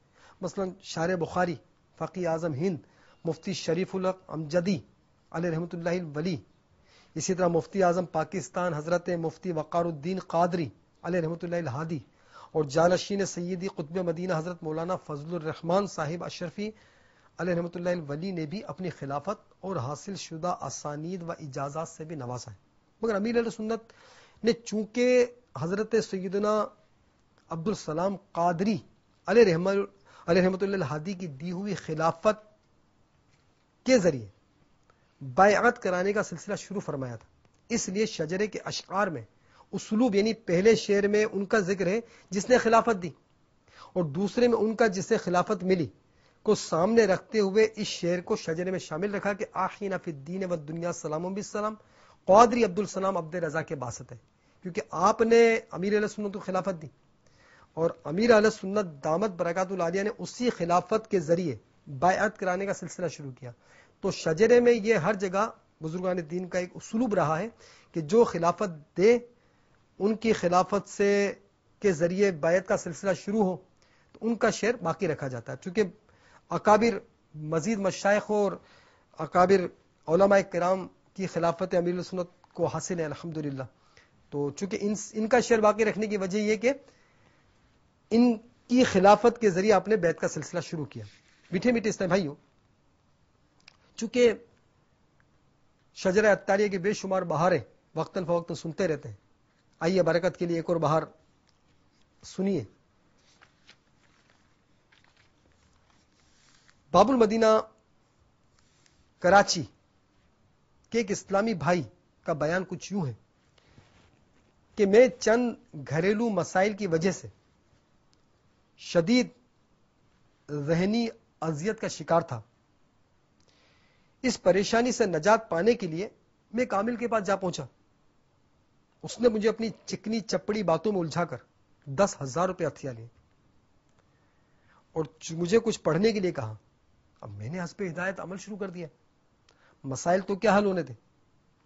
مثلا شارح بخاری، فقی اعظم ہند، مفتی شریف الحق امجدی علیہ رحمۃ اللہ الولی، اسی طرح مفتی اعظم پاکستان حضرت مفتی وقار الدین قادری علیہ رحمۃ اللہ الہادی، اور جانشین سیدی قطب مدینہ حضرت مولانا فضل الرحمان صاحب اشرفی علیہ رحمۃ اللہ الولی نے بھی اپنی خلافت اور حاصل شدہ اسانید و اجازات سے بھی نوازا ہے. مگر امیر اہل سنت نے چونکہ حضرت سیدنا عبدالسلام قادری علیہ رحمۃ اللہ الہادی کی دی ہوئی خلافت کے ذریعے بیعت کرانے کا سلسلہ شروع فرمایا تھا، اس لیے شجرے کے اشعار میں اسلوب یعنی پہلے شعر میں ان کا ذکر ہے جس نے خلافت دی اور دوسرے میں ان کا جسے خلافت ملی کو سامنے رکھتے ہوئے اس شعر کو شجرے میں شامل رکھا کہ آخینا فی الدین والدنیا سلام بالسلام قادری عبدالسلام عبد رضا کے باسط ہے، کیونکہ آپ نے امیر اہل سنت کو خلافت دی اور امیر اہل سنت دامت برکات العالیہ نے اسی خلافت کے ذریعے بیعت کرانے کا سلسلہ شروع کیا. تو شجرے میں یہ ہر جگہ بزرگان دین کا ایک اسلوب رہا ہے کہ جو خلافت دے ان کی خلافت سے کے ذریعے بیعت کا سلسلہ شروع ہو تو ان کا شعر باقی رکھا جاتا ہے. چونکہ اکابر مزید مشائخ اور اکابر علماء کرام کی خلافت امیر السنت کو حاصل ہے الحمدللہ، تو چونکہ ان کا شعر باقی رکھنے کی وجہ یہ کہ ان کی خلافت کے ذریعے آپ نے بیعت کا سلسلہ شروع کیا. میٹھے میٹھے اسلامی بھائیوں، چونکہ شجرہ اتاریہ کی بے شمار بہاریں وقتاً فوقتاً سنتے رہتے ہیں، آئیے برکت کے لیے ایک اور بہار سنیے. باب المدینہ کراچی کے ایک اسلامی بھائی کا بیان کچھ یوں ہے کہ میں چند گھریلو مسائل کی وجہ سے شدید ذہنی اذیت کا شکار تھا. اس پریشانی سے نجات پانے کے لیے میں کامل کے پاس جا پہنچا. اس نے مجھے اپنی چکنی چپڑی باتوں میں الجھا کر 10,000 روپے ہتھیا لیے اور مجھے کچھ پڑھنے کے لیے کہا. اب میں نے حسب ہدایت عمل شروع کر دیا. مسائل تو کیا حل ہونے تھے،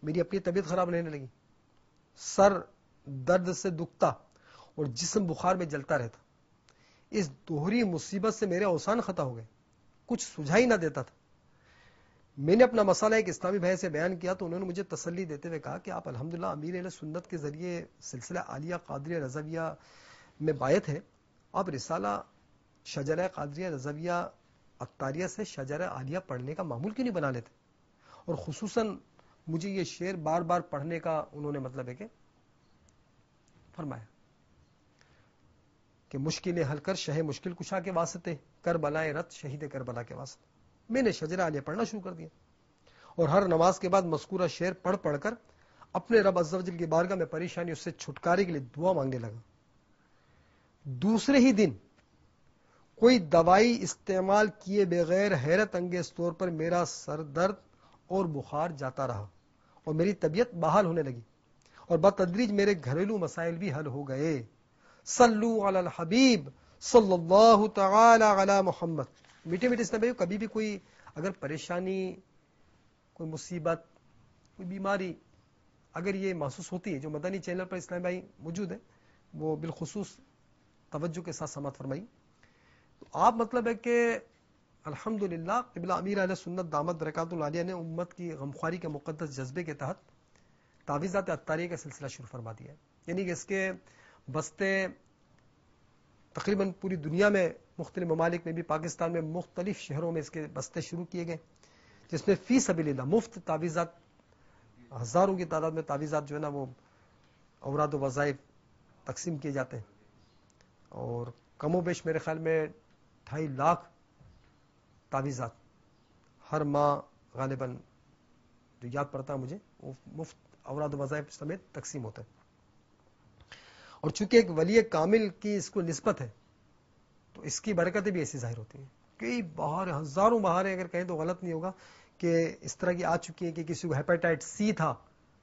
میری اپنی طبیعت خراب رہنے لگی، سر درد سے دکھتا اور جسم بخار میں جلتا رہتا. اس دوہری مصیبت سے میرے اوسان خطا ہو گئے، کچھ سجھائی نہ دیتا تھا. میں نے اپنا مسئلہ ایک اسلامی بھائی سے بیان کیا تو انہوں نے مجھے تسلی دیتے ہوئے کہا کہ آپ الحمدللہ امیر اہل سنت کے ذریعے سلسلہ عالیہ قادریہ رضویہ میں بایعت ہے، آپ رسالہ شجرہ قادریہ رضویہ اتاریہ سے شجرہ عالیہ پڑھنے کا معمول کیوں نہیں بنا لیتے. اور خصوصاً مجھے یہ شعر بار بار پڑھنے کا انہوں نے مطلب ہے کہ فرمایا کہ مشکلیں حل کر شہ مشکل کشا کے واسطے، کربلائے رت شہید کربلا کے واسطے. میں نے شجرہ عالیہ پڑھنا شروع کر دیا اور ہر نماز کے بعد مذکورہ شعر پڑھ کر اپنے رب عز و جل کی بارگاہ میں پریشانی اس سے چھٹکارے کے لیے دعا مانگنے لگا. دوسرے ہی دن کوئی دوائی استعمال کیے بغیر حیرت انگیز طور پر میرا سر درد اور بخار جاتا رہا اور میری طبیعت بحال ہونے لگی اور بتدریج میرے گھریلو مسائل بھی حل ہو گئے. صلو علی الحبیب صلی اللہ تعالی علی محمد. میٹھے میٹھے اسلامی بھائیو، کبھی بھی کوئی اگر پریشانی، کوئی مصیبت، کوئی بیماری اگر یہ محسوس ہوتی ہے، جو مدنی چینل پر اسلامی بھائی موجود ہے وہ بالخصوص توجہ کے ساتھ سماعت فرمائی. تو آپ مطلب ہے کہ الحمدللہ قبلہ امیر اہل سنت دامت برکات العالیہ نے امت کی غمخواری کے مقدس جذبے کے تحت تعویذات اتاریہ کا سلسلہ شروع فرما دیا ہے. یعنی کہ اس کے بستے تقریباً پوری دنیا میں مختلف ممالک میں بھی، پاکستان میں مختلف شہروں میں اس کے بستے شروع کیے گئے. جس میں فی سبیل اللہ مفت تعویذات، ہزاروں کی تعداد میں تعویذات جو ہے نا وہ اوراد و وظائف تقسیم کیے جاتے ہیں، اور کم و بیش میرے خیال میں 2.5 لاکھ تعویذات ہر ماہ غالباً جو یاد پڑتا ہے مجھے وہ مفت اوراد و وظائف سمیت تقسیم ہوتا ہے. اور چونکہ ایک ولی کامل کی اس کو نسبت ہے تو اس کی برکتیں بھی ایسی ظاہر ہوتی ہیں. کئی بہار، ہزاروں بہاریں اگر کہیں تو غلط نہیں ہوگا کہ اس طرح کی آ چکی ہیں کہ کسی کو ہیپاٹائٹ سی تھا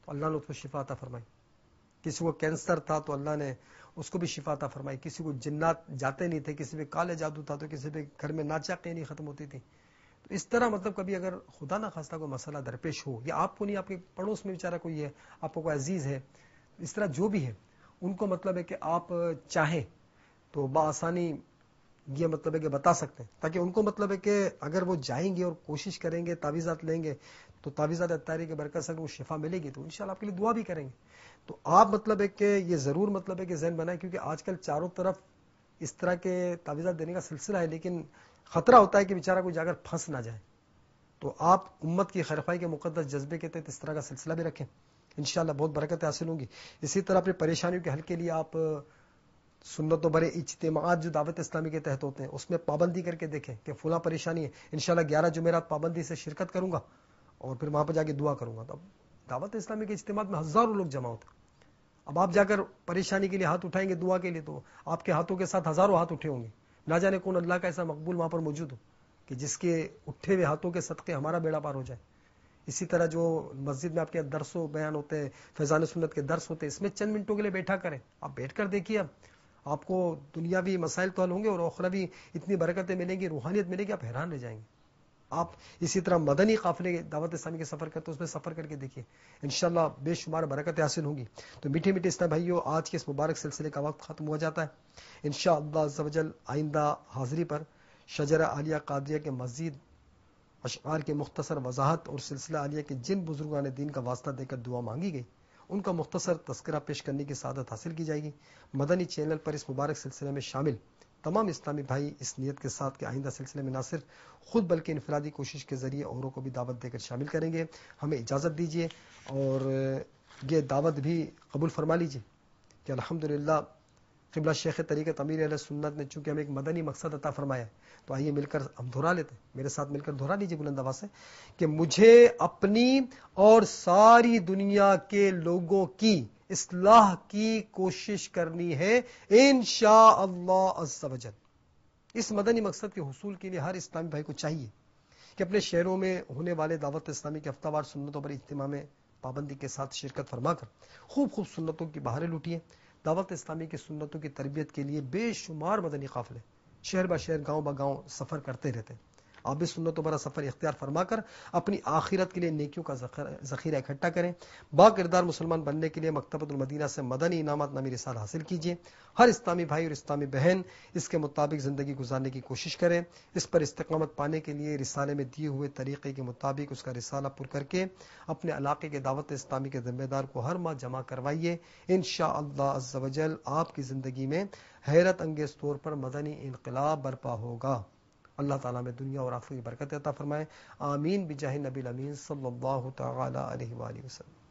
تو اللہ نے اس کو شفا عطا فرمائی، کسی کو کینسر تھا تو اللہ نے اس کو بھی شفا عطا فرمائی، کسی کو جنات جاتے نہیں تھے، کسی پہ کالے جادو تھا تو کسی پہ گھر میں ناچاقیں نہیں ختم ہوتی تھی. تو اس طرح مطلب کبھی اگر خدا نہ خواستہ کوئی مسئلہ درپیش ہو، یا آپ کو نہیں، آپ کے پڑوس میں بیچارہ کوئی ہے، آپ کو کوئی عزیز ہے، اس طرح جو بھی ہے ان کو مطلب ہے کہ آپ چاہیں تو بآسانی یہ مطلب ہے کہ بتا سکتے ہیں، تاکہ ان کو مطلب ہے کہ اگر وہ جائیں گے اور کوشش کریں گے، تعویذات لیں گے تو تعویذات اطاری کے برکت سے وہ شفا ملے گی تو انشاءاللہ آپ کے لیے دعا بھی کریں گے. تو آپ مطلب ہے کہ یہ ضرور مطلب ہے کہ ذہن بنائیں، کیونکہ آج کل چاروں طرف اس طرح کے تعویذات دینے کا سلسلہ ہے، لیکن خطرہ ہوتا ہے کہ بیچارہ کوئی جا کر پھنس نہ جائے. تو آپ امت کی خیرخواہی کے مقدس جذبے کے تحت اس طرح کا سلسلہ بھی رکھیں، انشاءاللہ بہت برکتیں حاصل ہوں گی. اسی طرح اپنی پریشانیوں کے حل کے لیے آپ سنتوں بڑے اجتماعات جو دعوت اسلامی کے تحت ہوتے ہیں اس میں پابندی کر کے دیکھیں کہ فلاں پریشانی ہے، انشاءاللہ 11 جمعرات پابندی سے شرکت کروں گا اور پھر وہاں پہ جا کے دعا کروں گا. تو دعوت اسلامی کے اجتماعات میں ہزاروں لوگ جمع ہوتے ہیں. اب آپ جا کر پریشانی کے لیے ہاتھ اٹھائیں گے دعا کے لیے تو آپ کے ہاتھوں کے ساتھ ہزاروں ہاتھ اٹھے ہوں گے. نہ جانے کون اللہ کا ایسا مقبول وہاں پر موجود ہو کہ جس کے اٹھے ہوئے ہاتھوں کے صدقے ہمارا بیڑا پار ہو جائے. اسی طرح جو مسجد میں آپ کے درس و بیان ہوتے ہیں، فیضان سنت کے درس ہوتے ہیں، اس میں چند منٹوں کے لیے بیٹھا کریں. آپ بیٹھ کر دیکھیے، اب آپ کو دنیاوی مسائل تو حل ہوں گے اور اخروی اتنی برکتیں ملیں گی، روحانیت ملے گی، آپ حیران رہ جائیں گے. آپ اسی طرح مدنی قافلے دعوت اسلامی کے سفر کرتے ہیں، اس میں سفر کر کے دیکھیے، انشاءاللہ بے شمار برکتیں حاصل ہوں گی. تو میٹھے میٹھے اسلام بھائیوں، آج کے اس مبارک سلسلے کا وقت ختم ہو جاتا ہے. انشاءاللہ عز و جل آئندہ حاضری پر شجرہ عالیہ قادریہ کے مزید اشعار کی مختصر وضاحت اور سلسلہ عالیہ کے جن بزرگان دین کا واسطہ دے کر دعا مانگی گئی ان کا مختصر تذکرہ پیش کرنے کی سعادت حاصل کی جائے گی. مدنی چینل پر اس مبارک سلسلے میں شامل تمام اسلامی بھائی اس نیت کے ساتھ کہ آئندہ سلسلے میں نہ صرف خود بلکہ انفرادی کوشش کے ذریعے اوروں کو بھی دعوت دے کر شامل کریں گے. ہمیں اجازت دیجیے اور یہ دعوت بھی قبول فرما لیجیے کہ الحمدللہ قبلہ شیخ طریقت امیر اہل سنت نے چونکہ ہمیں ایک مدنی مقصد عطا فرمایا ہے تو آئیے مل کر ہم دہرا لیتے ہیں. میرے ساتھ مل کر دہرا لیجیے بلند آواز سے کہ مجھے اپنی اور ساری دنیا کے لوگوں کی اصلاح کی کوشش کرنی ہے انشاءاللہ عز و جل. اس مدنی مقصد کے حصول کے لیے ہر اسلامی بھائی کو چاہیے کہ اپنے شہروں میں ہونے والے دعوت اسلامی کے ہفتہ وار سنتوں پر اجتماع میں پابندی کے ساتھ شرکت فرما کر خوب خوب سنتوں کی بہاریں لوٹیے. دعوت اسلامی کی سنتوں کی تربیت کے لیے بے شمار مدنی قافلے شہر با شہر، گاؤں با گاؤں سفر کرتے رہتے ہیں. آپ بھی سنتوں بھرا سفر اختیار فرما کر اپنی آخرت کے لیے نیکیوں کا ذخیرہ اکٹھا کریں. با کردار مسلمان بننے کے لیے مکتبۃ المدینہ سے مدنی انعامات نامی رسالہ حاصل کیجیے. ہر اسلامی بھائی اور اسلامی بہن اس کے مطابق زندگی گزارنے کی کوشش کریں. اس پر استقامت پانے کے لیے رسالے میں دیے ہوئے طریقے کے مطابق اس کا رسالہ پر کر کے اپنے علاقے کے دعوت اسلامی کے ذمہ دار کو ہر ماہ جمع کروائیے. انشاءاللہ عز و جل آپ کی زندگی میں حیرت انگیز طور پر مدنی انقلاب برپا ہوگا. اللہ تعالیٰ میں دنیا اور آخرت کی برکت عطا فرمائے. آمین بجاہ نبی الامین صلی اللہ تعالی علیہ وآلہ وسلم.